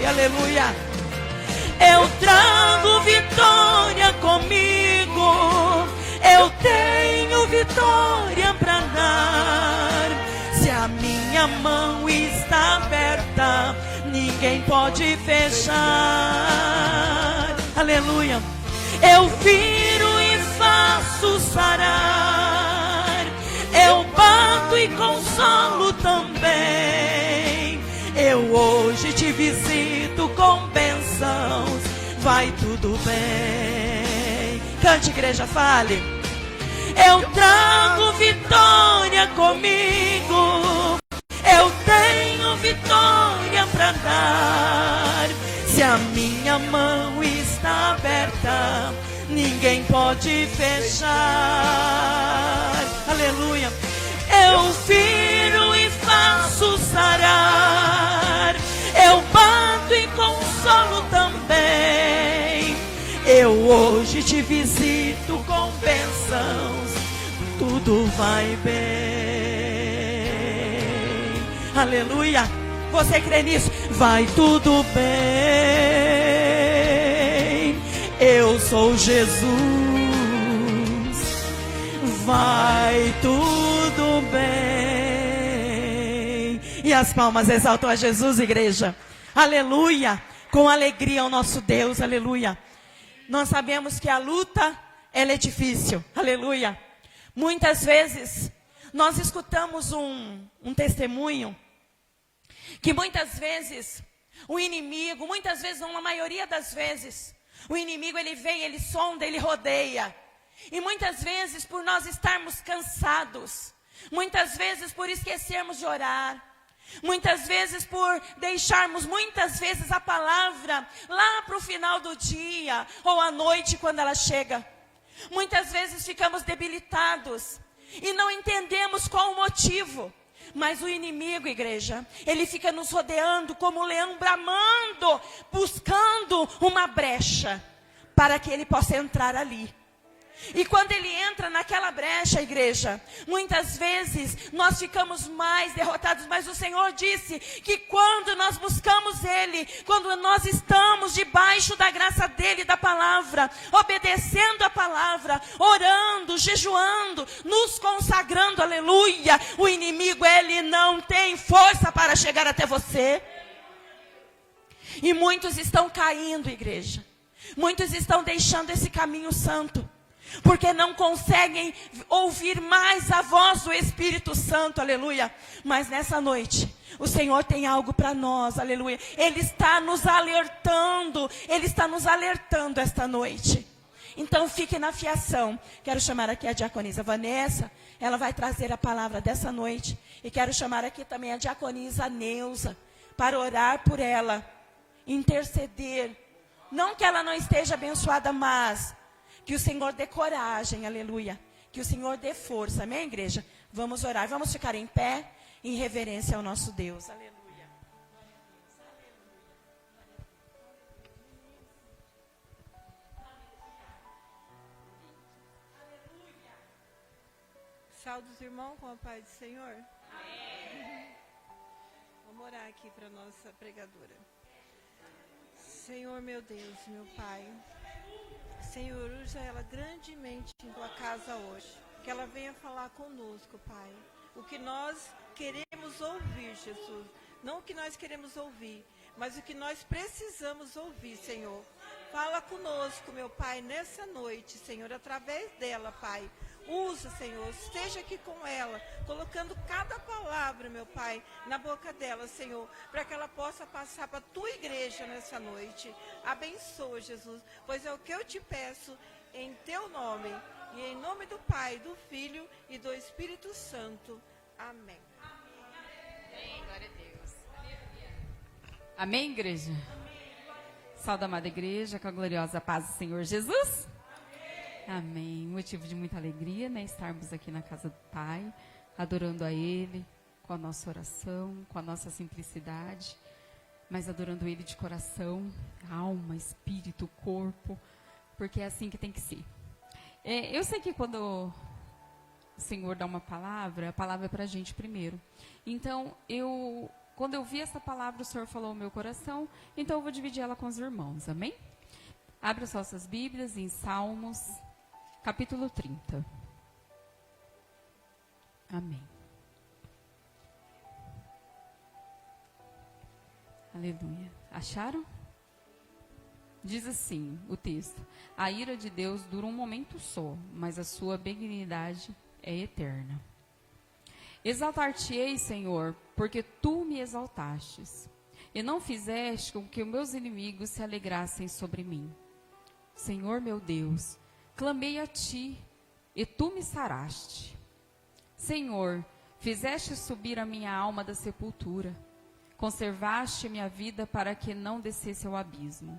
Speaker 1: Aleluia. Eu trago vitória comigo, eu tenho vitória para dar. Se a minha mão está aberta, ninguém pode fechar. Aleluia. Eu viro e faço sarar, eu bato e consolo também. Eu hoje te visito com bênçãos, vai tudo bem. Cante, igreja, fale. Eu trago vitória comigo, eu tenho vitória para dar. Se a minha mão está aberta, ninguém pode fechar. Aleluia. Eu firo e faço sarar, eu bato e consolo também. Eu hoje te visito com bênçãos, tudo vai bem. Aleluia. Você crê nisso? Vai tudo bem. Eu sou Jesus. Vai tudo bem. E as palmas exaltam a Jesus, igreja. Aleluia. Com alegria ao nosso Deus, aleluia. Nós sabemos que a luta ela é difícil. Aleluia. Muitas vezes, nós escutamos um testemunho que muitas vezes o inimigo, muitas vezes, não, na maioria das vezes, o inimigo ele vem, ele sonda, ele rodeia. E muitas vezes por nós estarmos cansados, muitas vezes por esquecermos de orar, muitas vezes por deixarmos muitas vezes a palavra lá para o final do dia ou à noite quando ela chega. Muitas vezes ficamos debilitados e não entendemos qual o motivo. Mas o inimigo, igreja, ele fica nos rodeando como um leão bramando, buscando uma brecha para que ele possa entrar ali. E quando ele entra naquela brecha, igreja, muitas vezes nós ficamos mais derrotados. Mas o Senhor disse que quando nós buscamos Ele, quando nós estamos debaixo da graça dEle, da palavra, obedecendo a palavra, orando, jejuando, nos consagrando, aleluia, o inimigo, ele não tem força para chegar até você. E muitos estão caindo, igreja. Muitos estão deixando esse caminho santo, porque não conseguem ouvir mais a voz do Espírito Santo, aleluia. Mas nessa noite, o Senhor tem algo para nós, aleluia. Ele está nos alertando esta noite. Então fique na fiação. Quero chamar aqui a diaconisa Vanessa, ela vai trazer a palavra dessa noite. E quero chamar aqui também a diaconisa Neuza, para orar por ela, interceder. Não que ela não esteja abençoada, mas que o Senhor dê coragem, aleluia. Que o Senhor dê força, amém, igreja? Vamos orar, vamos ficar em pé, em reverência ao nosso Deus, aleluia.
Speaker 8: Saúde os irmãos com a paz do Senhor. Amém. Vamos orar aqui para a nossa pregadora. Senhor, meu Deus, meu Pai. Senhor, usa ela grandemente em tua casa hoje. Que ela venha falar conosco, Pai. O que nós queremos ouvir, Jesus. Não o que nós queremos ouvir, mas o que nós precisamos ouvir, Senhor. Fala conosco, meu Pai, nessa noite, Senhor, através dela, Pai. Usa, Senhor, esteja aqui com ela, colocando cada palavra, meu Pai, na boca dela, Senhor, para que ela possa passar para a tua igreja nessa noite. Abençoa, Jesus, pois é o que eu te peço em teu nome, e em nome do Pai, do Filho e do Espírito Santo. Amém.
Speaker 4: Amém, glória a Deus. Amém, igreja? Saúde, amada igreja, com a gloriosa paz do Senhor Jesus. Amém. Motivo de muita alegria, né? Estarmos aqui na casa do Pai, adorando a Ele, com a nossa oração, com a nossa simplicidade, mas adorando Ele de coração, alma, espírito, corpo, porque é assim que tem que ser. Eu sei que quando o Senhor dá uma palavra, a palavra é para a gente primeiro. Então, quando eu vi essa palavra, o Senhor falou ao meu coração, então eu vou dividir ela com os irmãos, amém? Abra as vossas Bíblias em Salmos, capítulo 30. Amém. Aleluia. Acharam? Diz assim o texto: a ira de Deus dura um momento só, mas a sua benignidade é eterna. Exaltar-te-ei, Senhor, porque tu me exaltastes, e não fizeste com que os meus inimigos se alegrassem sobre mim. Senhor meu Deus, clamei a ti, e tu me saraste. Senhor, fizeste subir a minha alma da sepultura, conservaste minha vida para que não descesse ao abismo.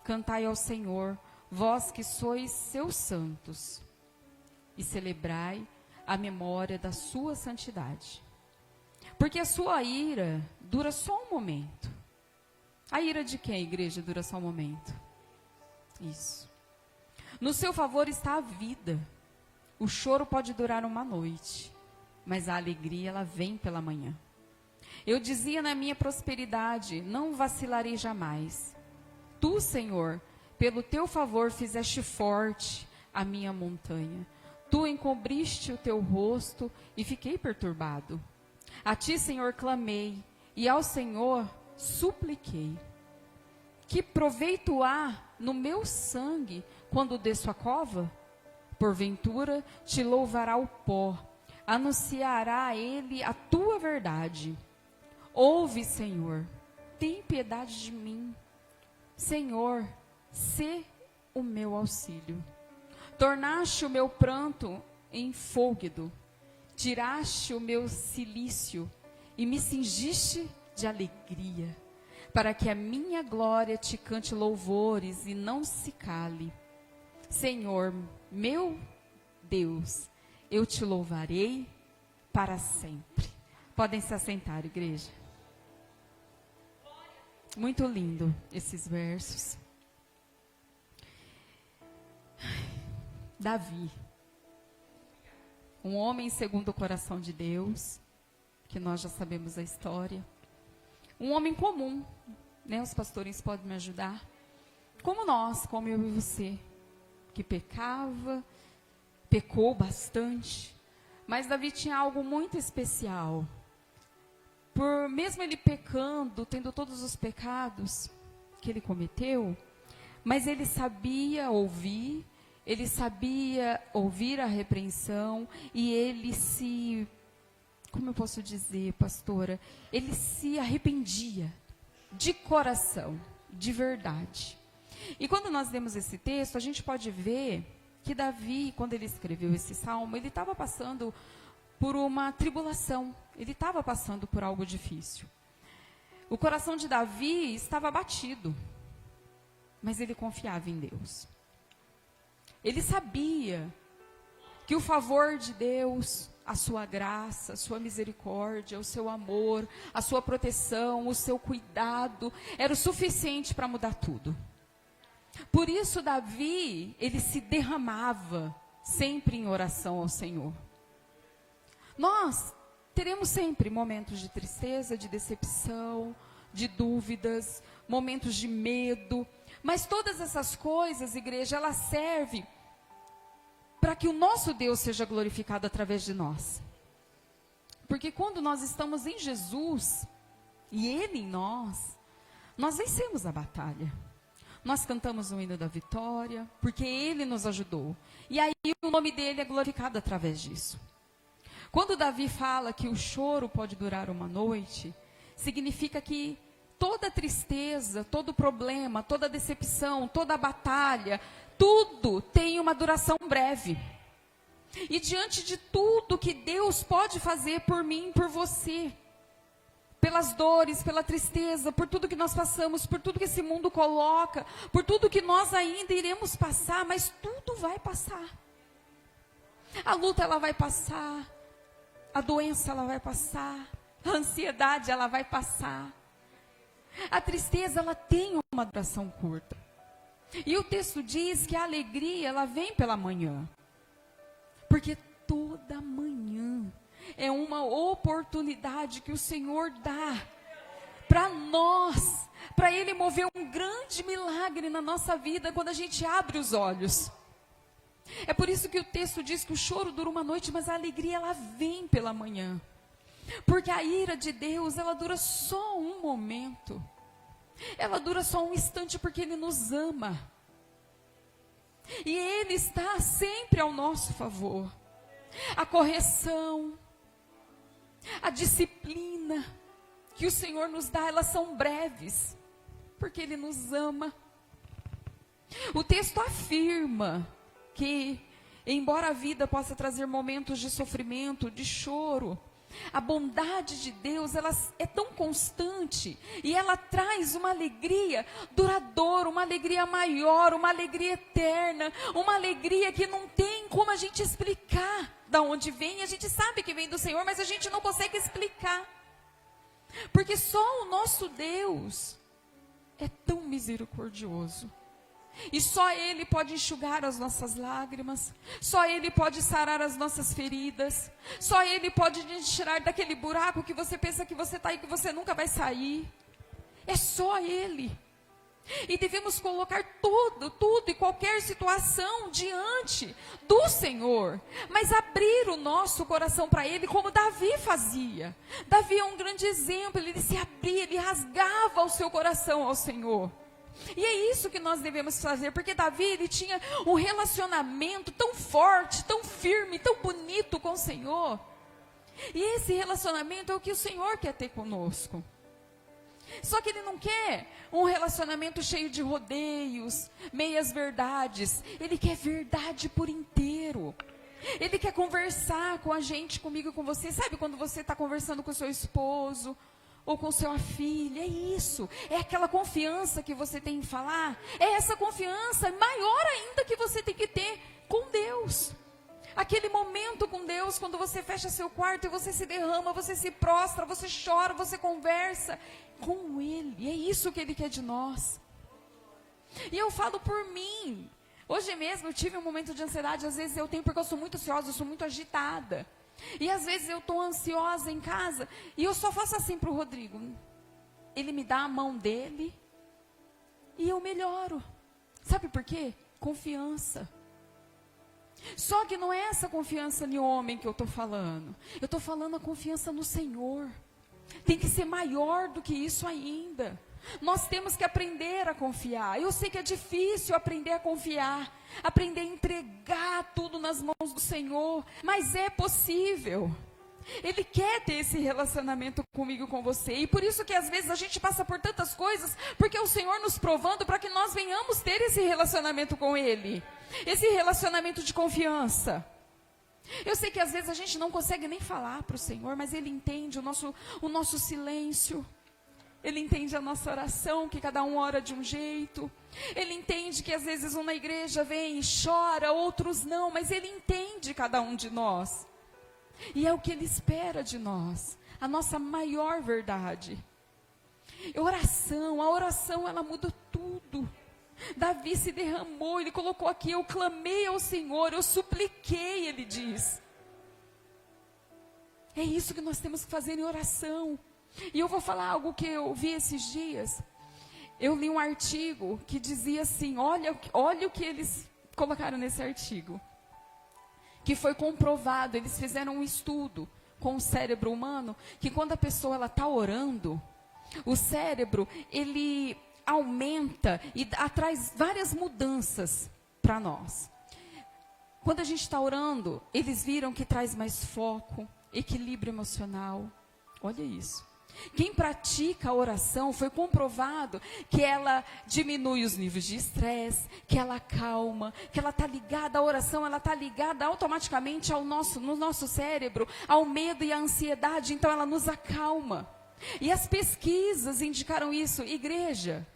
Speaker 4: Cantai ao Senhor, vós que sois seus santos, e celebrai a memória da sua santidade. Porque a sua ira dura só um momento. A ira de quem, igreja, dura só um momento? Isso. No seu favor está a vida. O choro pode durar uma noite, mas a alegria, ela vem pela manhã. Eu dizia na minha prosperidade, não vacilarei jamais. Tu, Senhor, pelo teu favor fizeste forte a minha montanha. Tu encobriste o teu rosto e fiquei perturbado. A ti, Senhor, clamei, e ao Senhor supliquei. Que proveito há no meu sangue quando desço a cova? Porventura te louvará o pó, anunciará a ele a tua verdade. Ouve, Senhor, tem piedade de mim. Senhor, sê o meu auxílio. Tornaste o meu pranto em fôlego, tiraste o meu cilício e me cingiste de alegria, para que a minha glória te cante louvores e não se cale. Senhor, meu Deus, eu te louvarei para sempre. Podem se assentar, igreja. Muito lindo esses versos. Davi, um homem segundo o coração de Deus, que nós já sabemos a história. Um homem comum, né? Os pastores podem me ajudar. Como nós, como eu e você, que pecou bastante. Mas Davi tinha algo muito especial. Por mesmo ele pecando, tendo todos os pecados que ele cometeu, mas ele sabia ouvir a repreensão, e ele se, como eu posso dizer, pastora, ele se arrependia de coração, de verdade. E quando nós lemos esse texto, a gente pode ver que Davi, quando ele escreveu esse salmo, ele estava passando por uma tribulação, ele estava passando por algo difícil. O coração de Davi estava abatido, mas ele confiava em Deus. Ele sabia que o favor de Deus, a sua graça, a sua misericórdia, o seu amor, a sua proteção, o seu cuidado, era o suficiente para mudar tudo. Por isso Davi, ele se derramava sempre em oração ao Senhor. Nós teremos sempre momentos de tristeza, de decepção, de dúvidas, momentos de medo, mas todas essas coisas, igreja, elas servem para que o nosso Deus seja glorificado através de nós. Porque quando nós estamos em Jesus, e Ele em nós vencemos a batalha. Nós cantamos o hino da vitória, porque Ele nos ajudou. E aí o nome dEle é glorificado através disso. Quando Davi fala que o choro pode durar uma noite, significa que toda tristeza, todo problema, toda decepção, toda batalha, tudo tem uma duração breve. E diante de tudo que Deus pode fazer por mim, por você, pelas dores, pela tristeza, por tudo que nós passamos, por tudo que esse mundo coloca, por tudo que nós ainda iremos passar, mas tudo vai passar. A luta, ela vai passar. A doença, ela vai passar. A ansiedade, ela vai passar. A tristeza, ela tem uma duração curta. E o texto diz que a alegria, ela vem pela manhã. Porque toda manhã é uma oportunidade que o Senhor dá para nós, para Ele mover um grande milagre na nossa vida quando a gente abre os olhos. É por isso que o texto diz que o choro dura uma noite, mas a alegria, ela vem pela manhã. Porque a ira de Deus, ela dura só um momento. Ela dura só um instante, porque Ele nos ama. E Ele está sempre ao nosso favor. A correção, a disciplina que o Senhor nos dá, elas são breves, porque Ele nos ama. O texto afirma que, embora a vida possa trazer momentos de sofrimento, de choro, a bondade de Deus, ela é tão constante, e ela traz uma alegria duradoura, uma alegria maior, uma alegria eterna, uma alegria que não tem como a gente explicar da onde vem. A gente sabe que vem do Senhor, mas a gente não consegue explicar, porque só o nosso Deus é tão misericordioso. E só Ele pode enxugar as nossas lágrimas, só Ele pode sarar as nossas feridas, só Ele pode te tirar daquele buraco que você pensa que você está e que você nunca vai sair. É só Ele. E devemos colocar tudo e qualquer situação diante do Senhor, mas abrir o nosso coração para Ele, como Davi fazia. Davi é um grande exemplo, ele se abria, ele rasgava o seu coração ao Senhor. E é isso que nós devemos fazer, porque Davi, ele tinha um relacionamento tão forte, tão firme, tão bonito com o Senhor. E esse relacionamento é o que o Senhor quer ter conosco. Só que Ele não quer um relacionamento cheio de rodeios, meias verdades. Ele quer verdade por inteiro. Ele quer conversar com a gente, comigo e com você. Sabe quando você está conversando com o seu esposo ou com sua filha? É isso. É aquela confiança que você tem em falar. É essa confiança maior ainda que você tem que ter com Deus. Aquele momento com Deus, quando você fecha seu quarto e você se derrama, você se prostra, você chora, você conversa com Ele. É isso que Ele quer de nós. E eu falo por mim. Hoje mesmo eu tive um momento de ansiedade, às vezes eu tenho, porque eu sou muito ansiosa, eu sou muito agitada. E às vezes eu estou ansiosa em casa e eu só faço assim para o Rodrigo. Ele me dá a mão dele e eu melhoro. Sabe por quê? Confiança. Só que não é essa confiança no homem que eu estou falando. Eu estou falando a confiança no Senhor. Tem que ser maior do que isso ainda. Nós temos que aprender a confiar. Eu sei que é difícil aprender a confiar, aprender a entregar tudo nas mãos do Senhor, mas é possível. Ele quer ter esse relacionamento comigo, com você. E por isso que às vezes a gente passa por tantas coisas, porque é o Senhor nos provando para que nós venhamos ter esse relacionamento com Ele. Esse relacionamento de confiança. Eu sei que às vezes a gente não consegue nem falar para o Senhor, mas Ele entende o nosso silêncio. Ele entende a nossa oração, que cada um ora de um jeito. Ele entende que às vezes um na igreja vem e chora, outros não, mas Ele entende cada um de nós. E é o que Ele espera de nós, a nossa maior verdade. A oração ela muda tudo. Davi se derramou, ele colocou aqui, eu clamei ao Senhor, eu supliquei, ele diz. É isso que nós temos que fazer em oração. E eu vou falar algo que eu vi esses dias. Eu li um artigo que dizia assim, olha o que eles colocaram nesse artigo. Que foi comprovado, eles fizeram um estudo com o cérebro humano, que quando a pessoa está orando, o cérebro, ele aumenta e traz várias mudanças para nós. Quando a gente está orando, eles viram que traz mais foco, equilíbrio emocional. Olha isso. Quem pratica a oração, foi comprovado que ela diminui os níveis de estresse, que ela acalma, que ela está ligada, a oração ela está ligada automaticamente no nosso cérebro, ao medo e à ansiedade, então ela nos acalma. E as pesquisas indicaram isso, igreja.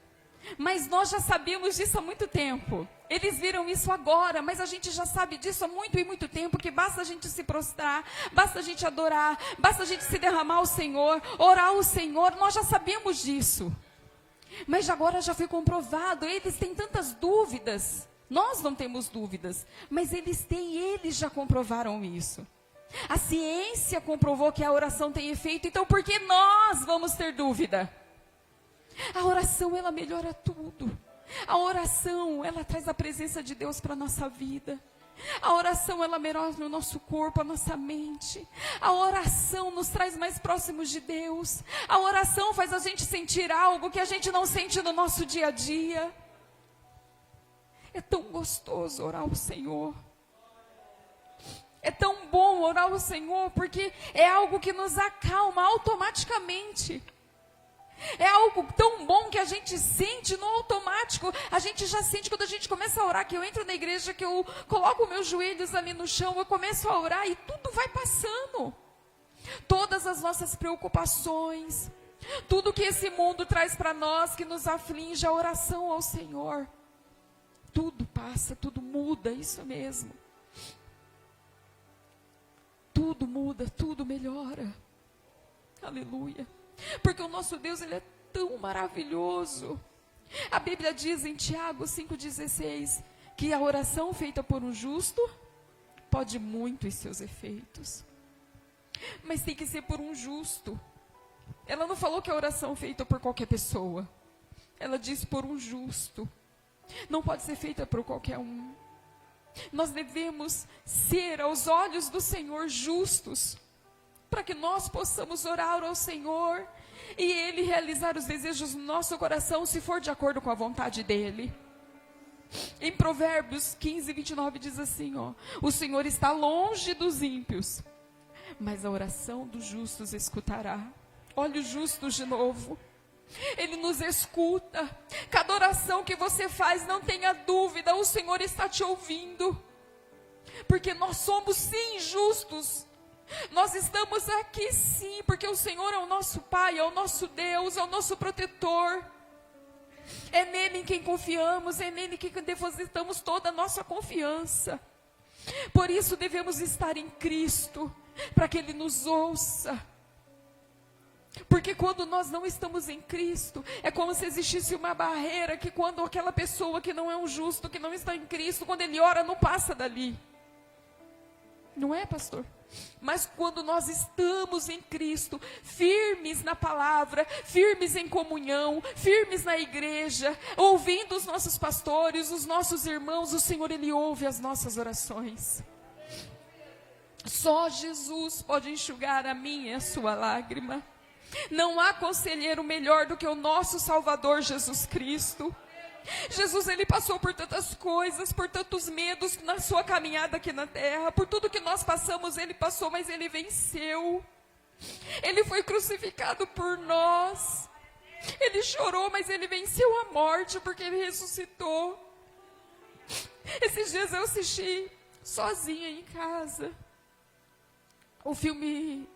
Speaker 4: Mas nós já sabíamos disso há muito tempo. Eles viram isso agora, mas a gente já sabe disso há muito e muito tempo, que basta a gente se prostrar, basta a gente adorar, basta a gente se derramar ao Senhor, orar ao Senhor, nós já sabemos disso. Mas agora já foi comprovado, eles têm tantas dúvidas, nós não temos dúvidas, mas eles têm e eles já comprovaram isso. A ciência comprovou que a oração tem efeito, então por que nós vamos ter dúvida? A oração, ela melhora tudo. A oração, ela traz a presença de Deus para a nossa vida. A oração, ela melhora o nosso corpo, a nossa mente. A oração nos traz mais próximos de Deus. A oração faz a gente sentir algo que a gente não sente no nosso dia a dia. É tão gostoso orar ao Senhor. É tão bom orar ao Senhor, porque é algo que nos acalma automaticamente. É algo tão bom que a gente sente no automático. A gente já sente quando a gente começa a orar, que eu entro na igreja, que eu coloco meus joelhos ali no chão, eu começo a orar e tudo vai passando. Todas as nossas preocupações, tudo que esse mundo traz para nós, que nos aflige, a oração ao Senhor. Tudo passa, tudo muda, isso mesmo. Tudo muda, tudo melhora. Aleluia. Porque o nosso Deus, Ele é tão maravilhoso. A Bíblia diz em Tiago 5,16 que a oração feita por um justo pode muito em seus efeitos. Mas tem que ser por um justo. Ela não falou que a oração feita por qualquer pessoa. Ela diz por um justo. Não pode ser feita por qualquer um. Nós devemos ser, aos olhos do Senhor, justos, para que nós possamos orar ao Senhor e Ele realizar os desejos do nosso coração, se for de acordo com a vontade dEle. Em Provérbios 15, 29 diz assim, ó: o Senhor está longe dos ímpios, mas a oração dos justos escutará. Olha os justos de novo. Ele nos escuta. Cada oração que você faz, não tenha dúvida, o Senhor está te ouvindo. Porque nós somos sim justos. Nós estamos aqui sim, porque o Senhor é o nosso Pai, é o nosso Deus, é o nosso protetor. É nele em quem confiamos, é nele que depositamos toda a nossa confiança. Por isso devemos estar em Cristo, para que Ele nos ouça. Porque quando nós não estamos em Cristo, é como se existisse uma barreira que quando aquela pessoa que não é um justo, que não está em Cristo, quando ele ora, não passa dali. Não é, pastor? Mas quando nós estamos em Cristo, firmes na palavra, firmes em comunhão, firmes na igreja, ouvindo os nossos pastores, os nossos irmãos, o Senhor, Ele ouve as nossas orações. Só Jesus pode enxugar a minha e a sua lágrima. Não há conselheiro melhor do que o nosso Salvador Jesus Cristo. Jesus, Ele passou por tantas coisas, por tantos medos na sua caminhada aqui na terra. Por tudo que nós passamos, Ele passou, mas Ele venceu. Ele foi crucificado por nós. Ele chorou, mas Ele venceu a morte, porque Ele ressuscitou. Esses dias eu assisti sozinha em casa o filme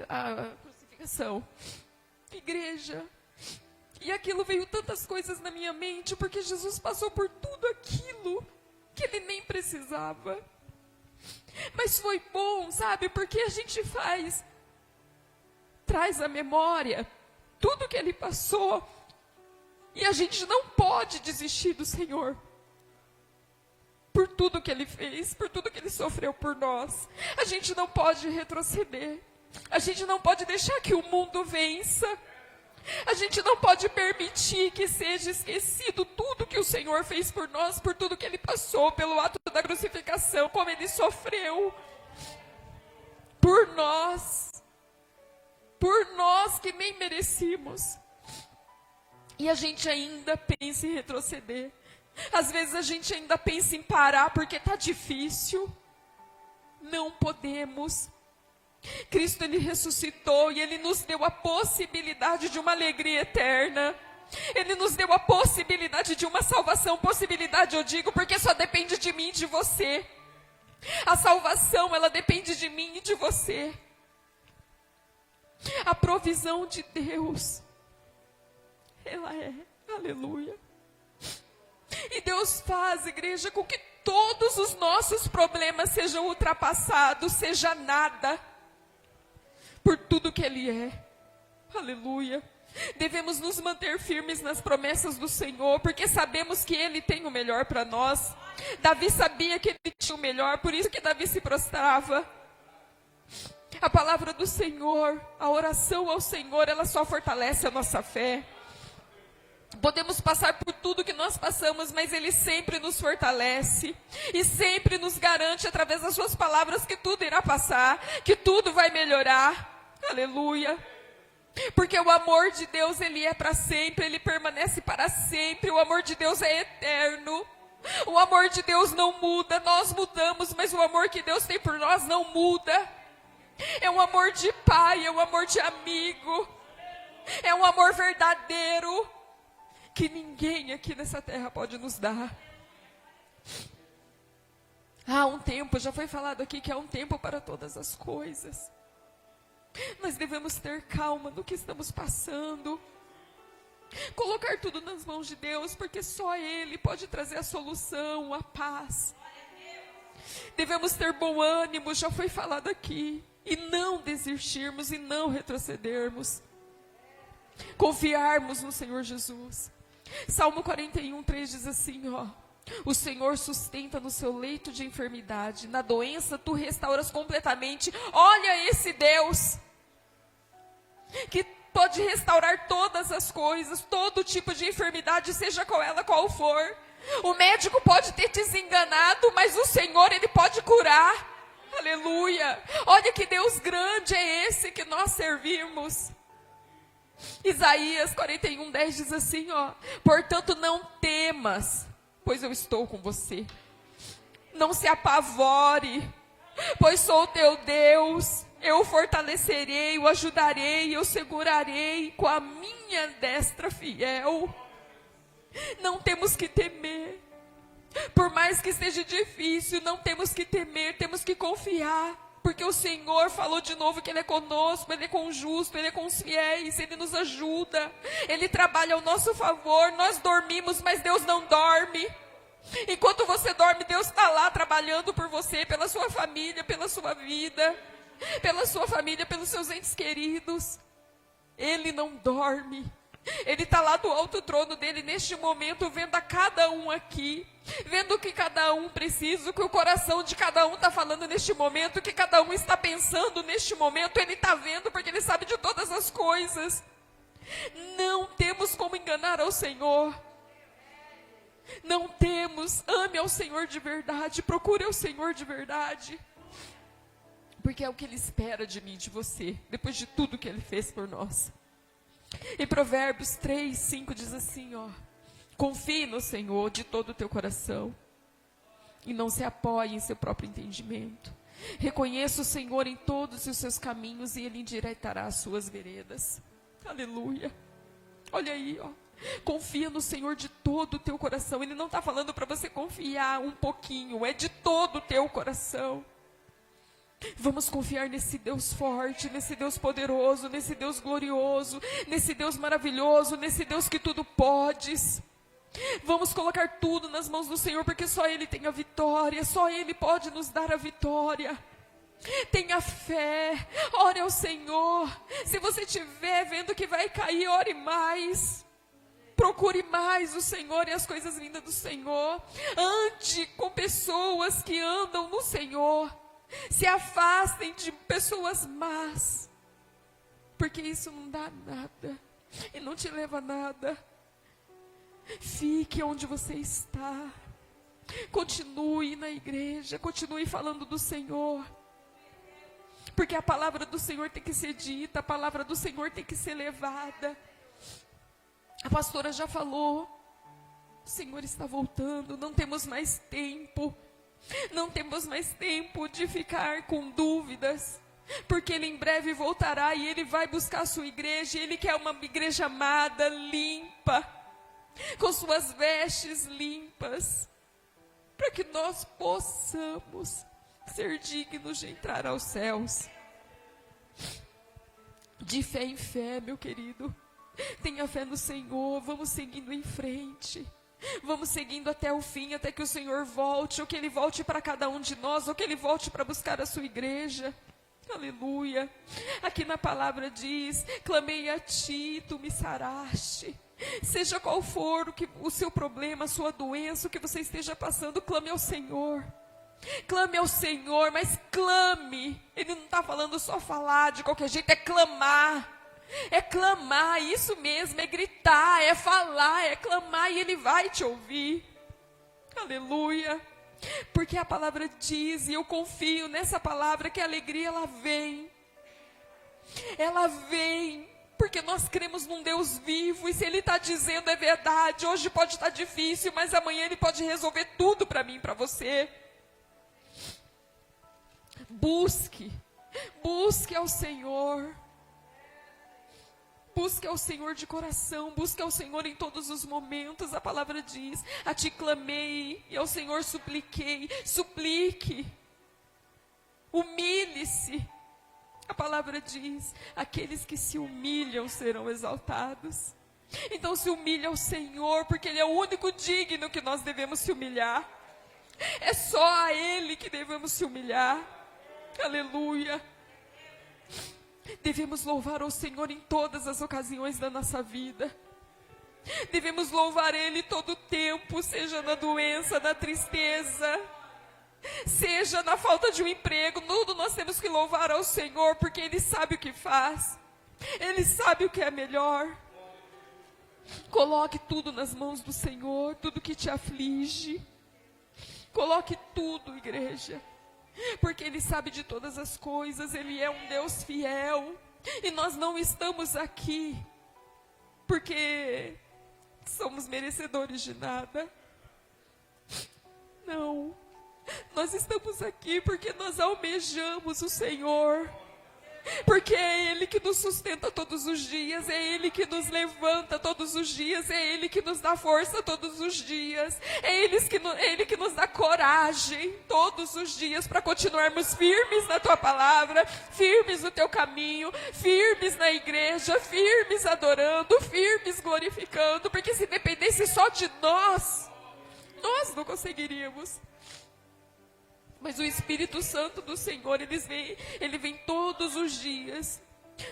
Speaker 4: a crucificação, igreja, e aquilo veio tantas coisas na minha mente, porque Jesus passou por tudo aquilo que Ele nem precisava, mas foi bom, sabe, porque a gente traz à memória tudo que Ele passou, e a gente não pode desistir do Senhor, por tudo que Ele fez, por tudo que Ele sofreu por nós. A gente não pode retroceder. A gente não pode deixar que o mundo vença. A gente não pode permitir que seja esquecido tudo que o Senhor fez por nós, por tudo que Ele passou, pelo ato da crucificação, como Ele sofreu. Por nós que nem merecíamos. E a gente ainda pensa em retroceder. Às vezes a gente ainda pensa em parar porque está difícil. Não podemos. Cristo, Ele ressuscitou e Ele nos deu a possibilidade de uma alegria eterna. Ele nos deu a possibilidade de uma salvação. Possibilidade, eu digo, porque só depende de mim e de você. A salvação, ela depende de mim e de você. A provisão de Deus, ela é, aleluia. E Deus faz, igreja, com que todos os nossos problemas sejam ultrapassados, seja nada, por tudo que Ele é. Aleluia. Devemos nos manter firmes nas promessas do Senhor, porque sabemos que Ele tem o melhor para nós. Davi sabia que Ele tinha o melhor, por isso que Davi se prostrava. A palavra do Senhor, a oração ao Senhor, ela só fortalece a nossa fé. Podemos passar por tudo que nós passamos, mas Ele sempre nos fortalece e sempre nos garante através das suas palavras que tudo irá passar, que tudo vai melhorar. Aleluia. Porque o amor de Deus, Ele é para sempre, Ele permanece para sempre. O amor de Deus é eterno. O amor de Deus não muda, nós mudamos, mas o amor que Deus tem por nós não muda. É um amor de pai, é um amor de amigo, é um amor verdadeiro, que ninguém aqui nessa terra pode nos dar. Há um tempo, já foi falado aqui que há um tempo para todas as coisas. Nós devemos ter calma no que estamos passando. Colocar tudo nas mãos de Deus, porque só Ele pode trazer a solução, a paz. Devemos ter bom ânimo, já foi falado aqui. E não desistirmos e não retrocedermos. Confiarmos no Senhor Jesus. Salmo 41, 3 diz assim, ó: o Senhor sustenta no seu leito de enfermidade, na doença tu restauras completamente. Olha esse Deus, que pode restaurar todas as coisas, todo tipo de enfermidade, seja qual for. O médico pode ter desenganado, mas o Senhor, Ele pode curar. Aleluia. Olha que Deus grande é esse que nós servimos. Isaías 41:10 diz assim, ó: portanto não temas, pois eu estou com você. Não se apavore, pois sou o teu Deus. Eu o fortalecerei, o ajudarei, eu segurarei com a minha destra fiel. Não temos que temer. Por mais que esteja difícil, não temos que temer, temos que confiar. Porque o Senhor falou de novo que Ele é conosco, Ele é com o justo, Ele é com os fiéis, Ele nos ajuda. Ele trabalha ao nosso favor. Nós dormimos, mas Deus não dorme. Enquanto você dorme, Deus está lá trabalhando por você, pela sua família, pela sua vida, pela sua família, pelos seus entes queridos. Ele não dorme. Ele está lá do alto trono dele neste momento, vendo a cada um aqui, vendo o que cada um precisa, o que o coração de cada um está falando neste momento, o que cada um está pensando neste momento. Ele está vendo porque Ele sabe de todas as coisas. Não temos como enganar ao Senhor. Não temos. Ame ao Senhor de verdade, procure ao Senhor de verdade, porque é o que Ele espera de mim, de você, depois de tudo que Ele fez por nós. Em Provérbios 3:5 diz assim, ó: confie no Senhor de todo o teu coração e não se apoie em seu próprio entendimento. Reconheça o Senhor em todos os seus caminhos e Ele endireitará as suas veredas. Aleluia. Olha aí, ó. Confia no Senhor de todo o teu coração. Ele não está falando para você confiar um pouquinho, é de todo o teu coração. Vamos confiar nesse Deus forte, nesse Deus poderoso, nesse Deus glorioso, nesse Deus maravilhoso, nesse Deus que tudo podes. Vamos colocar tudo nas mãos do Senhor, porque só Ele tem a vitória, só Ele pode nos dar a vitória. Tenha fé, ore ao Senhor. Se você estiver vendo que vai cair, ore mais. Procure mais o Senhor e as coisas lindas do Senhor. Ande com pessoas que andam no Senhor. Se afastem de pessoas más, porque isso não dá nada e não te leva a nada. Fique onde você está. Continue na igreja, continue falando do Senhor, porque a palavra do Senhor tem que ser dita, a palavra do Senhor tem que ser levada. A pastora já falou, o Senhor está voltando, não temos mais tempo. Não temos mais tempo de ficar com dúvidas, porque Ele em breve voltará e Ele vai buscar a sua igreja. Ele quer uma igreja amada, limpa, com suas vestes limpas, para que nós possamos ser dignos de entrar aos céus. De fé em fé, meu querido, tenha fé no Senhor. Vamos seguindo em frente. Vamos seguindo até o fim, até que o Senhor volte, ou que Ele volte para cada um de nós, ou que Ele volte para buscar a sua igreja. Aleluia. Aqui na palavra diz: clamei a ti, tu me saraste. Seja qual for o seu problema, a sua doença, o que você esteja passando, clame ao Senhor. Clame ao Senhor, mas clame. Ele não está falando só falar de qualquer jeito, é clamar. É clamar, isso mesmo, é gritar, é falar, é clamar, e Ele vai te ouvir. Aleluia. Porque a palavra diz, e eu confio nessa palavra, que a alegria ela vem. Ela vem, porque nós cremos num Deus vivo, e se Ele está dizendo é verdade. Hoje pode estar difícil, mas amanhã Ele pode resolver tudo para mim e para você. Busque ao Senhor. Busque ao Senhor de coração, busque ao Senhor em todos os momentos. A palavra diz: a ti clamei e ao Senhor supliquei. Suplique, humilhe-se. A palavra diz: aqueles que se humilham serão exaltados. Então se humilhe ao Senhor, porque Ele é o único digno que nós devemos se humilhar. É só a Ele que devemos se humilhar. Aleluia. Devemos louvar ao Senhor em todas as ocasiões da nossa vida. Devemos louvar Ele todo o tempo, seja na doença, na tristeza, seja na falta de um emprego. Tudo nós temos que louvar ao Senhor, porque Ele sabe o que faz. Ele sabe o que é melhor. Coloque tudo nas mãos do Senhor, tudo que te aflige. Coloque tudo, igreja. Porque Ele sabe de todas as coisas, Ele é um Deus fiel. E nós não estamos aqui porque somos merecedores de nada. Não. Nós estamos aqui porque nós almejamos o Senhor. Porque é Ele que nos sustenta todos os dias, é Ele que nos levanta todos os dias, é Ele que nos dá força todos os dias, é Ele que nos dá coragem todos os dias para continuarmos firmes na Tua palavra, firmes no Teu caminho, firmes na igreja, firmes adorando, firmes glorificando, porque se dependesse só de nós não conseguiríamos. Mas o Espírito Santo do Senhor, Ele vem todos os dias,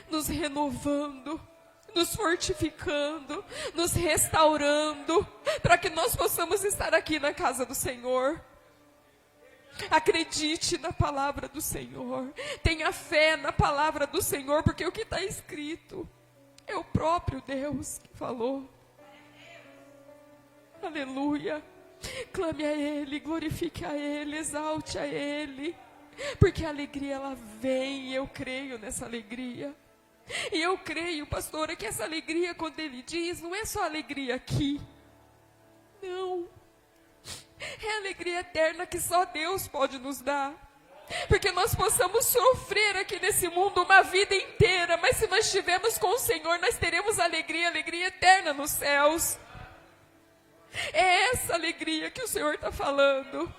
Speaker 4: nos renovando, nos fortificando, nos restaurando, para que nós possamos estar aqui na casa do Senhor. Acredite na palavra do Senhor, tenha fé na palavra do Senhor, porque o que está escrito é o próprio Deus que falou. Aleluia. Clame a Ele, glorifique a Ele, exalte a Ele, porque a alegria ela vem, e eu creio nessa alegria. E eu creio, pastora, que essa alegria, quando Ele diz, não é só alegria aqui, não, é alegria eterna que só Deus pode nos dar. Porque nós possamos sofrer aqui nesse mundo uma vida inteira, mas se nós estivermos com o Senhor, nós teremos alegria eterna nos céus. É essa alegria que o Senhor está falando.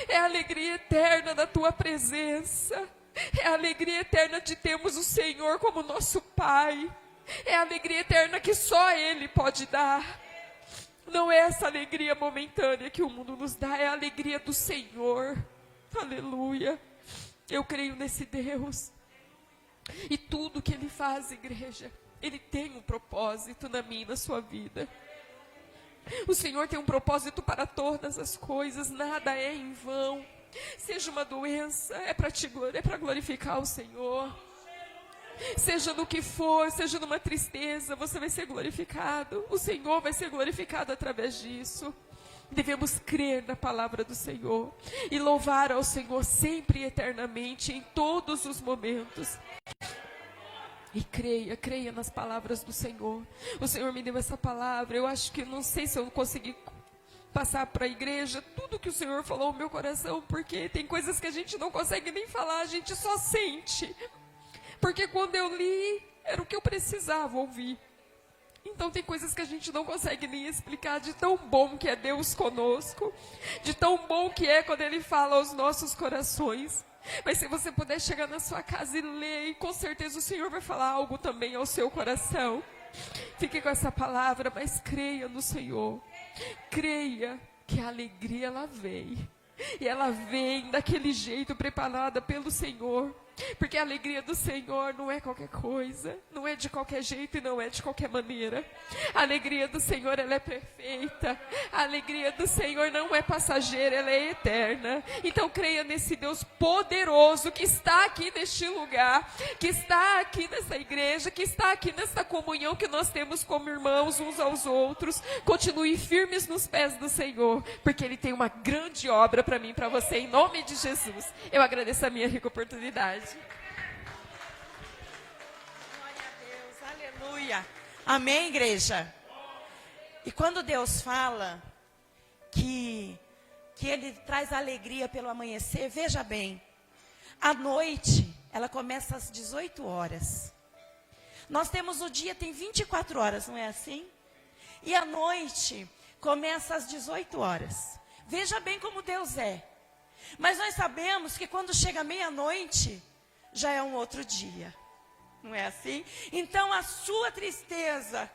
Speaker 4: É a alegria eterna da Tua presença. É a alegria eterna de termos o Senhor como nosso Pai. É a alegria eterna que só Ele pode dar. Não é essa alegria momentânea que o mundo nos dá, é a alegria do Senhor. Aleluia. Eu creio nesse Deus. E tudo que Ele faz, igreja, Ele tem um propósito na minha e na sua vida. O Senhor tem um propósito para todas as coisas, nada é em vão. Seja uma doença, é para glorificar o Senhor. Seja no que for, seja numa tristeza, você vai ser glorificado. O Senhor vai ser glorificado através disso. Devemos crer na palavra do Senhor e louvar ao Senhor sempre e eternamente, em todos os momentos. E creia nas palavras do Senhor. O Senhor me deu essa palavra. Eu acho que não sei se eu consegui passar para a igreja tudo que o Senhor falou no meu coração, porque tem coisas que a gente não consegue nem falar, a gente só sente. Porque quando eu li, era o que eu precisava ouvir. Então tem coisas que a gente não consegue nem explicar, de tão bom que é Deus conosco, de tão bom que é quando Ele fala aos nossos corações. Mas se você puder chegar na sua casa e ler, e com certeza o Senhor vai falar algo também ao seu coração. Fique com essa palavra, mas creia no Senhor. Creia que a alegria ela vem. E ela vem daquele jeito, preparada pelo Senhor. Porque a alegria do Senhor não é qualquer coisa, não é de qualquer jeito e não é de qualquer maneira. A alegria do Senhor, ela é perfeita. A alegria do Senhor não é passageira, ela é eterna. Então creia nesse Deus poderoso que está aqui neste lugar, que está aqui nessa igreja, que está aqui nessa comunhão que nós temos como irmãos uns aos outros. Continue firmes nos pés do Senhor, porque Ele tem uma grande obra para mim e para você, em nome de Jesus. Eu agradeço a minha rica oportunidade.
Speaker 1: Glória a Deus, aleluia. Amém, igreja? E quando Deus fala que Ele traz alegria pelo amanhecer, veja bem, a noite, ela começa às 18 horas. Nós temos o dia, tem 24 horas, não é assim? E a noite começa às 18 horas. Veja bem como Deus é. Mas nós sabemos que quando chega meia-noite, já é um outro dia. Não é assim? Então a sua tristeza,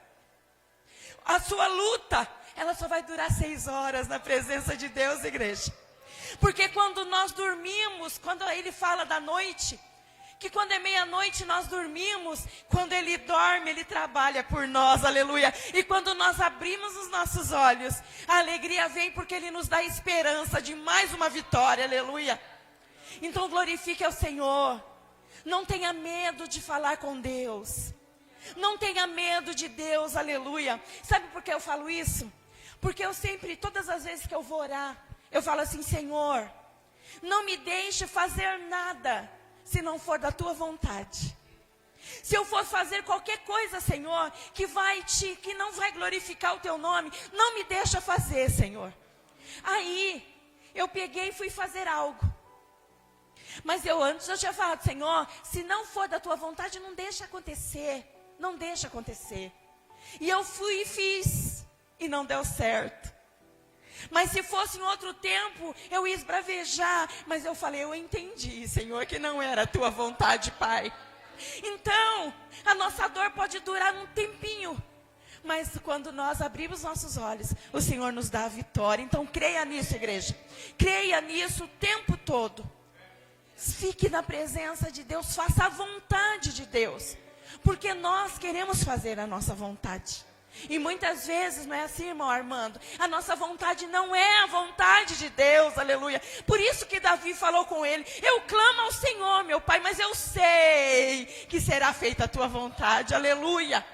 Speaker 1: a sua luta, ela só vai durar 6 horas na presença de Deus, igreja. Porque quando nós dormimos, quando Ele fala da noite, que quando é meia-noite nós dormimos, quando Ele dorme, Ele trabalha por nós, aleluia. E quando nós abrimos os nossos olhos, a alegria vem porque Ele nos dá esperança de mais uma vitória, aleluia. Então glorifique ao Senhor. Não tenha medo de falar com Deus. Não tenha medo de Deus, aleluia. Sabe por que eu falo isso? Porque eu sempre, todas as vezes que eu vou orar, eu falo assim: Senhor, não me deixe fazer nada se não for da Tua vontade. Se eu for fazer qualquer coisa, Senhor, que não vai glorificar o teu nome, não me deixa fazer, Senhor. Aí, eu peguei e fui fazer algo. Mas antes eu tinha falado, Senhor, se não for da tua vontade, não deixa acontecer. Não deixa acontecer. E eu fui e fiz. E não deu certo. Mas se fosse em outro tempo, eu ia esbravejar. Mas eu falei, eu entendi, Senhor, que não era a tua vontade, Pai. Então, a nossa dor pode durar um tempinho. Mas quando nós abrimos nossos olhos, o Senhor nos dá a vitória. Então, creia nisso, igreja. Creia nisso o tempo todo. Fique na presença de Deus, faça a vontade de Deus. Porque nós queremos fazer a nossa vontade. E muitas vezes, não é assim, irmão Armando? A nossa vontade não é a vontade de Deus, aleluia. Por isso que Davi falou com ele, eu clamo ao Senhor, meu Pai, mas eu sei que será feita a tua vontade, aleluia.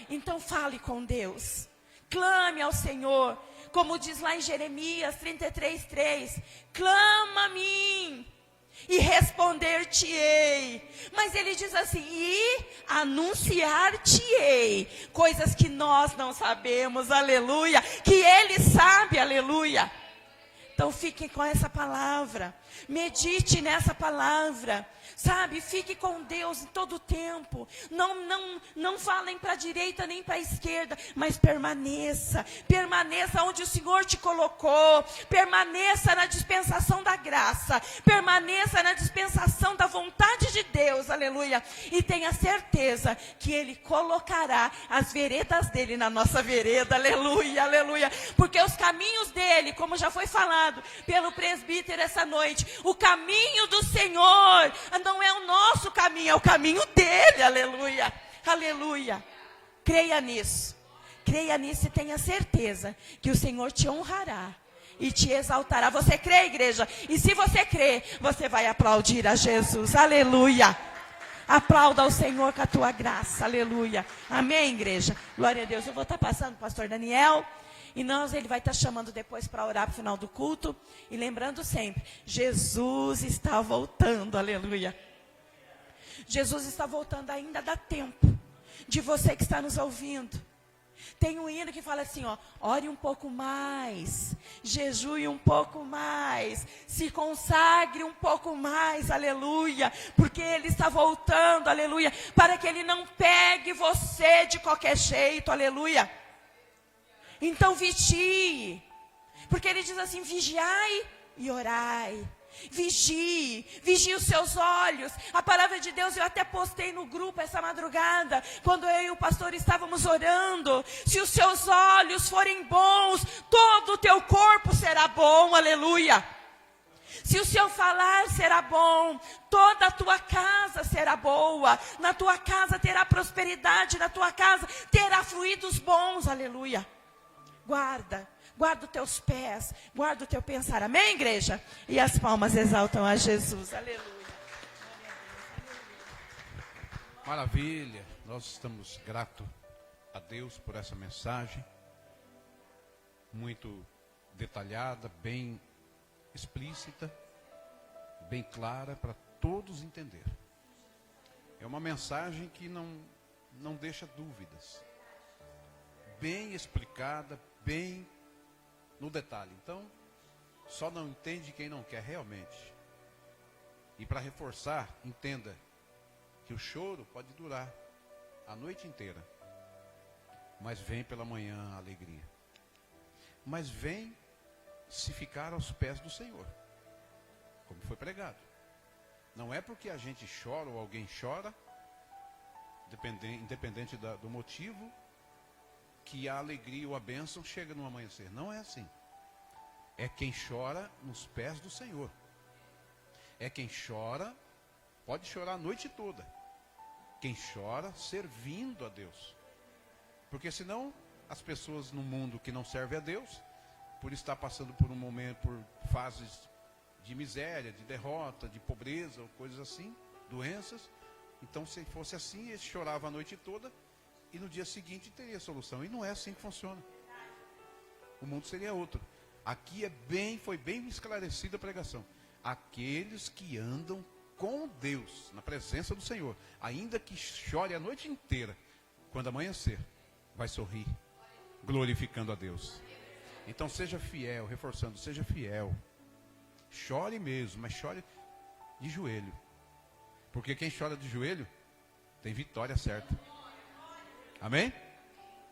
Speaker 1: Então fale com Deus, clame ao Senhor, como diz lá em Jeremias 33:3, clama a mim e responder-te-ei. Mas ele diz assim, e anunciar-te-ei coisas que nós não sabemos, aleluia, que ele sabe, aleluia. Então fique com essa palavra, medite nessa palavra, sabe, fique com Deus em todo o tempo, não falem para a direita nem para a esquerda, mas permaneça onde o Senhor te colocou, permaneça na dispensação da graça, permaneça na dispensação da vontade de Deus, aleluia, e tenha certeza que Ele colocará as veredas dEle na nossa vereda, aleluia, aleluia, porque os caminhos dEle, como já foi falado pelo presbítero essa noite, o caminho do Senhor não é o nosso caminho, é o caminho dele, aleluia, aleluia. Creia nisso e tenha certeza que o Senhor te honrará e te exaltará. Você crê, igreja? E se você crê, você vai aplaudir a Jesus, aleluia. Aplauda ao Senhor com a tua graça, aleluia. Amém, igreja? Glória a Deus. Eu vou estar passando o pastor Daniel. E ele vai estar chamando depois para orar para o final do culto. E lembrando sempre, Jesus está voltando, aleluia. Jesus está voltando, ainda dá tempo de você que está nos ouvindo. Tem um hino que fala assim, ore um pouco mais, jejue um pouco mais, se consagre um pouco mais, aleluia, porque Ele está voltando, aleluia, para que Ele não pegue você de qualquer jeito, aleluia. Então vigie, porque ele diz assim, vigiai e orai, vigie os seus olhos. A palavra de Deus eu até postei no grupo essa madrugada, quando eu e o pastor estávamos orando, se os seus olhos forem bons, todo o teu corpo será bom, aleluia. Se o seu falar será bom, toda a tua casa será boa, na tua casa terá prosperidade, na tua casa terá fluidos bons, aleluia. Guarda os teus pés, guarda o teu pensar, amém, igreja? E as palmas exaltam a Jesus, aleluia.
Speaker 5: Maravilha, nós estamos gratos a Deus por essa mensagem, muito detalhada, bem explícita, bem clara, para todos entenderem. É uma mensagem que não deixa dúvidas, bem explicada, bem no detalhe. Então, só não entende quem não quer realmente. E para reforçar, entenda que o choro pode durar a noite inteira, mas vem pela manhã a alegria. Mas vem se ficar aos pés do Senhor, como foi pregado. Não é porque a gente chora ou alguém chora, independente do motivo, que a alegria ou a bênção chega no amanhecer. Não é assim. É quem chora nos pés do Senhor. É quem chora, pode chorar a noite toda. Quem chora servindo a Deus. Porque senão, as pessoas no mundo que não servem a Deus, por estar passando por um momento, por fases de miséria, de derrota, de pobreza, ou coisas assim, doenças. Então, se fosse assim, eles choravam a noite toda, e no dia seguinte teria solução. E não é assim que funciona. O mundo seria outro. Aqui foi bem esclarecida a pregação. Aqueles que andam com Deus, na presença do Senhor, ainda que chore a noite inteira, quando amanhecer, vai sorrir, glorificando a Deus. Então seja fiel, reforçando, seja fiel. Chore mesmo, mas chore de joelho. Porque quem chora de joelho, tem vitória certa. Amém?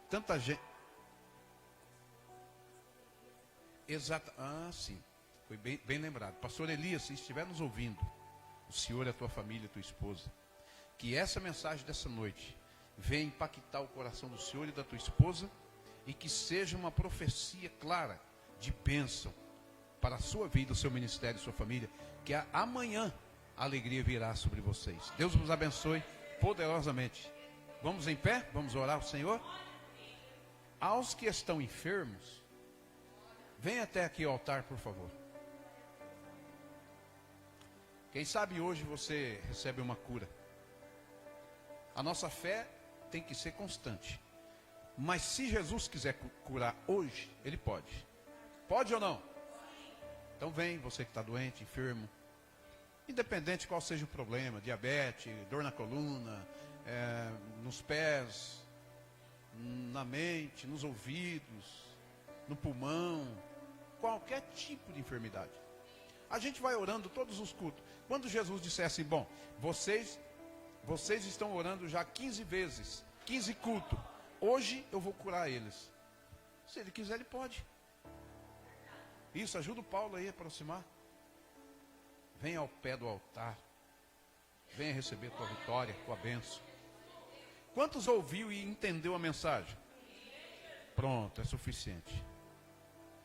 Speaker 5: Tanta gente... Exato. Ah, sim. Foi bem lembrado. Pastor Elias, se estiver nos ouvindo, o senhor, a tua família, a tua esposa, que essa mensagem dessa noite venha impactar o coração do senhor e da tua esposa, e que seja uma profecia clara de bênção para a sua vida, o seu ministério, a sua família, que amanhã a alegria virá sobre vocês. Deus nos abençoe poderosamente. Vamos em pé? Vamos orar ao Senhor? Aos que estão enfermos, venha até aqui ao altar, por favor. Quem sabe hoje você recebe uma cura. A nossa fé tem que ser constante. Mas se Jesus quiser curar hoje, Ele pode. Pode ou não? Então vem, você que está doente, enfermo. Independente qual seja o problema, diabetes, dor na coluna, nos pés, na mente, nos ouvidos, no pulmão, qualquer tipo de enfermidade. A gente vai orando todos os cultos. Quando Jesus dissesse, bom, vocês estão orando já 15 vezes, 15 cultos. Hoje eu vou curar eles. Se Ele quiser, Ele pode. Isso, ajuda o Paulo aí a aproximar. Venha ao pé do altar. Venha receber tua vitória, tua bênção. Quantos ouviu e entendeu a mensagem? Pronto, é suficiente.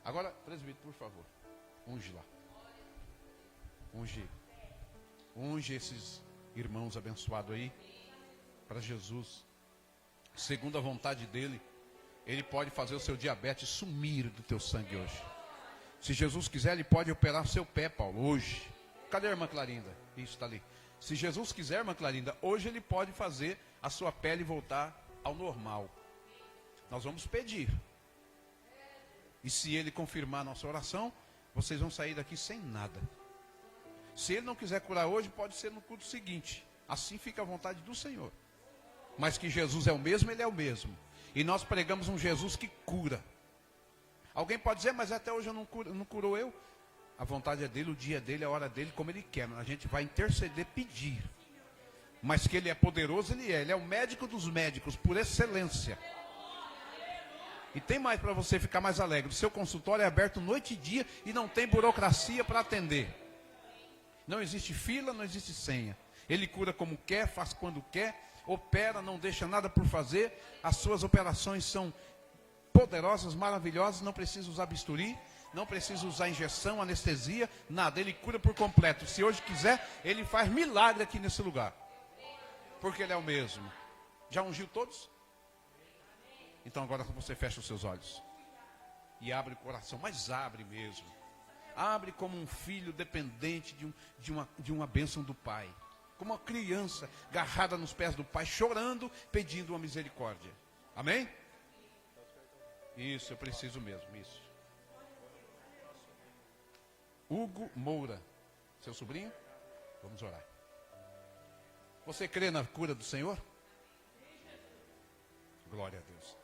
Speaker 5: Agora, presbítero, por favor, unge lá. Unge esses irmãos abençoados aí, para Jesus. Segundo a vontade dEle, Ele pode fazer o seu diabetes sumir do teu sangue hoje. Se Jesus quiser, Ele pode operar seu pé, Paulo, hoje. Cadê a irmã Clarinda? Isso, está ali. Se Jesus quiser, irmã Clarinda, hoje Ele pode fazer a sua pele voltar ao normal. Nós vamos pedir. E se Ele confirmar a nossa oração, vocês vão sair daqui sem nada. Se Ele não quiser curar hoje, pode ser no culto seguinte. Assim fica a vontade do Senhor. Mas que Jesus é o mesmo, Ele é o mesmo. E nós pregamos um Jesus que cura. Alguém pode dizer, mas até hoje eu não curou eu. A vontade é dEle, o dia dEle, a hora dEle, como Ele quer. A gente vai interceder, pedir. Mas que Ele é poderoso, Ele é. Ele é o médico dos médicos, por excelência. E tem mais para você ficar mais alegre. O seu consultório é aberto noite e dia e não tem burocracia para atender. Não existe fila, não existe senha. Ele cura como quer, faz quando quer, opera, não deixa nada por fazer. As suas operações são poderosas, maravilhosas, não precisa usar bisturi, não precisa usar injeção, anestesia, nada. Ele cura por completo. Se hoje quiser, Ele faz milagre aqui nesse lugar. Porque Ele é o mesmo. Já ungiu todos? Então agora você fecha os seus olhos. E abre o coração, mas abre mesmo. Abre como um filho dependente de uma bênção do Pai. Como uma criança agarrada nos pés do Pai, chorando, pedindo uma misericórdia. Amém? Isso, eu preciso mesmo, isso. Hugo Moura, seu sobrinho? Vamos orar. Você crê na cura do Senhor? Glória a Deus.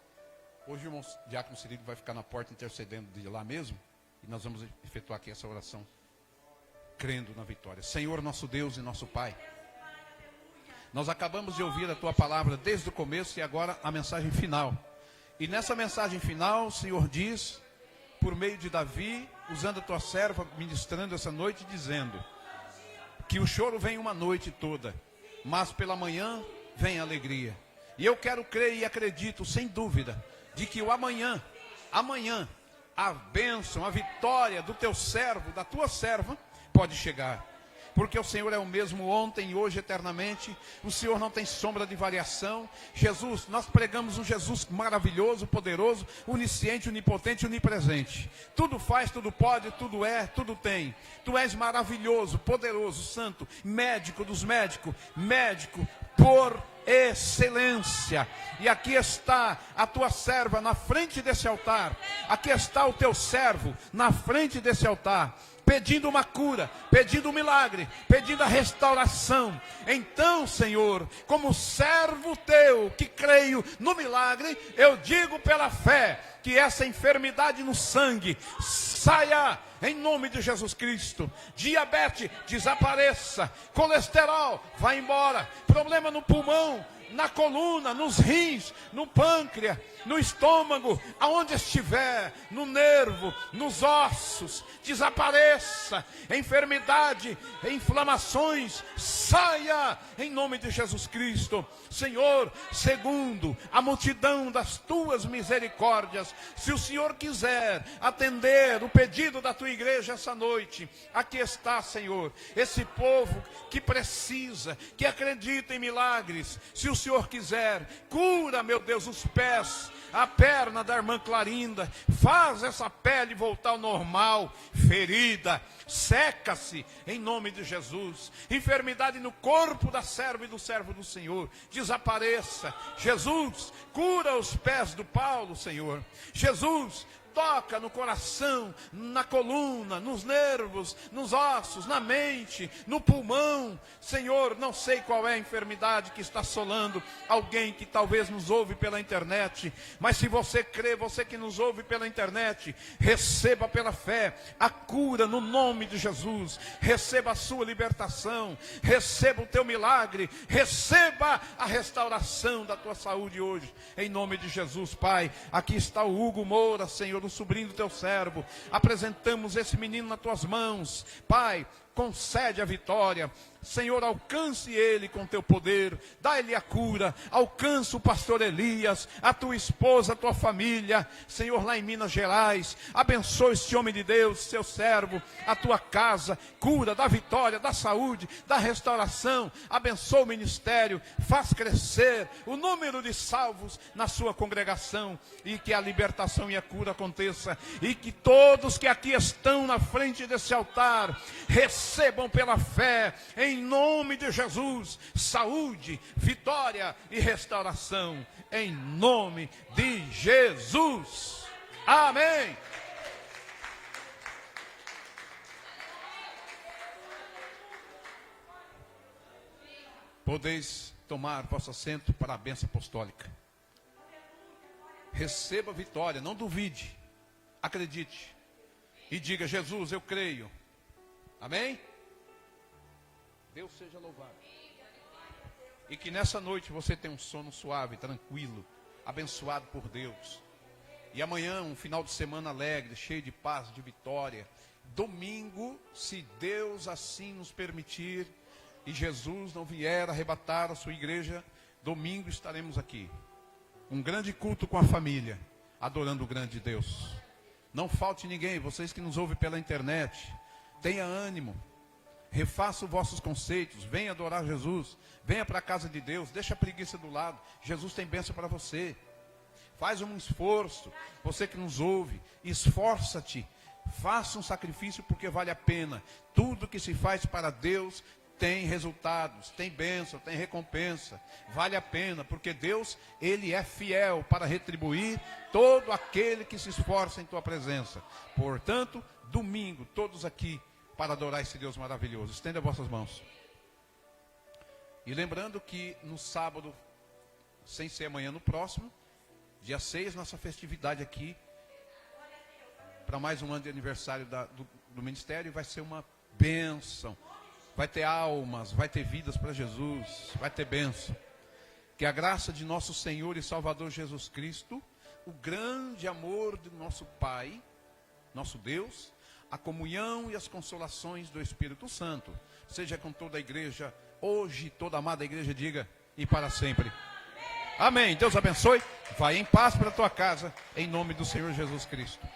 Speaker 5: Hoje o irmão Diácono Cirilo vai ficar na porta intercedendo de lá mesmo. E nós vamos efetuar aqui essa oração, crendo na vitória. Senhor, nosso Deus e nosso Pai, nós acabamos de ouvir a Tua palavra desde o começo e agora a mensagem final. E nessa mensagem final, o Senhor diz, por meio de Davi, usando a Tua serva, ministrando essa noite, dizendo que o choro vem uma noite toda, mas pela manhã vem a alegria. E eu quero crer e acredito, sem dúvida, de que o amanhã, a bênção, a vitória do Teu servo, da Tua serva, pode chegar. Porque o Senhor é o mesmo ontem e hoje eternamente. O Senhor não tem sombra de variação. Jesus, nós pregamos um Jesus maravilhoso, poderoso, onisciente, onipotente, onipresente. Tudo faz, tudo pode, tudo é, tudo tem. Tu és maravilhoso, poderoso, santo, médico dos médicos, médico por excelência. E aqui está a tua serva na frente desse altar. Aqui está o teu servo na frente desse altar. pedindo uma cura, pedindo um milagre, pedindo a restauração. Então, Senhor, como servo teu, que creio no milagre, eu digo pela fé, que essa enfermidade no sangue saia em nome de Jesus Cristo. Diabetes desapareça, colesterol vai embora, problema no pulmão, na coluna, nos rins, no pâncreas, no estômago, aonde estiver, no nervo, nos ossos, desapareça, enfermidade, inflamações, saia em nome de Jesus Cristo. Senhor, segundo a multidão das tuas misericórdias, se o Senhor quiser atender o pedido da tua igreja essa noite, aqui está, Senhor, esse povo que precisa, que acredita em milagres. Se o Senhor quiser, cura, meu Deus, os pés, a perna da irmã Clarinda, faz essa pele voltar ao normal, ferida, seca-se em nome de Jesus. Enfermidade no corpo da serva e do servo do Senhor, desapareça. Jesus, cura os pés do Paulo, Senhor. Jesus, toca no coração, na coluna, nos nervos, nos ossos, na mente, no pulmão. Senhor, não sei qual é a enfermidade que está assolando alguém que talvez nos ouve pela internet, mas se você crê, você que nos ouve pela internet, receba pela fé a cura no nome de Jesus. Receba a sua libertação, receba o teu milagre, receba a restauração da tua saúde hoje, em nome de Jesus. Pai, aqui está o Hugo Moura, Senhor, o sobrinho do teu servo. Apresentamos esse menino nas tuas mãos. Pai, concede a vitória. Senhor, alcance ele com teu poder, dá-lhe a cura, alcança o pastor Elias, a tua esposa, a tua família, Senhor, lá em Minas Gerais, abençoa este homem de Deus, seu servo, a tua casa, cura, dá vitória, dá saúde, dá restauração, abençoa o ministério, faz crescer o número de salvos na sua congregação, e que a libertação e a cura aconteça, e que todos que aqui estão na frente desse altar, recebam pela fé, em nome de Jesus, saúde, vitória e restauração, em nome de Jesus. Amém. Podeis tomar vosso assento para a bênção apostólica. Receba vitória, não duvide, acredite e diga: Jesus, eu creio. Amém? Deus seja louvado. E que nessa noite você tenha um sono suave, tranquilo, abençoado por Deus. E amanhã um final de semana alegre, cheio de paz, de vitória. Domingo, se Deus assim nos permitir, e Jesus não vier arrebatar a sua igreja, domingo estaremos aqui. Um grande culto com a família, adorando o grande Deus. Não falte ninguém, vocês que nos ouvem pela internet, tenha ânimo. Refaça os vossos conceitos, venha adorar Jesus, venha para a casa de Deus, deixa a preguiça do lado, Jesus tem bênção para você. Faz um esforço, você que nos ouve, esforça-te, faça um sacrifício porque vale a pena. Tudo que se faz para Deus tem resultados, tem bênção, tem recompensa, vale a pena, porque Deus, Ele é fiel para retribuir todo aquele que se esforça em tua presença. Portanto, domingo, todos aqui, para adorar esse Deus maravilhoso. Estenda vossas mãos. E lembrando que no sábado, sem ser amanhã, no próximo, dia 6, nossa festividade aqui, para mais um ano de aniversário do ministério, vai ser uma bênção. Vai ter almas, vai ter vidas para Jesus, vai ter bênção. Que a graça de nosso Senhor e Salvador Jesus Cristo, o grande amor do nosso Pai, nosso Deus, a comunhão e as consolações do Espírito Santo, seja com toda a igreja, hoje toda a amada igreja diga, e para sempre. Amém. Deus abençoe. Vai em paz para a tua casa, em nome do Senhor Jesus Cristo.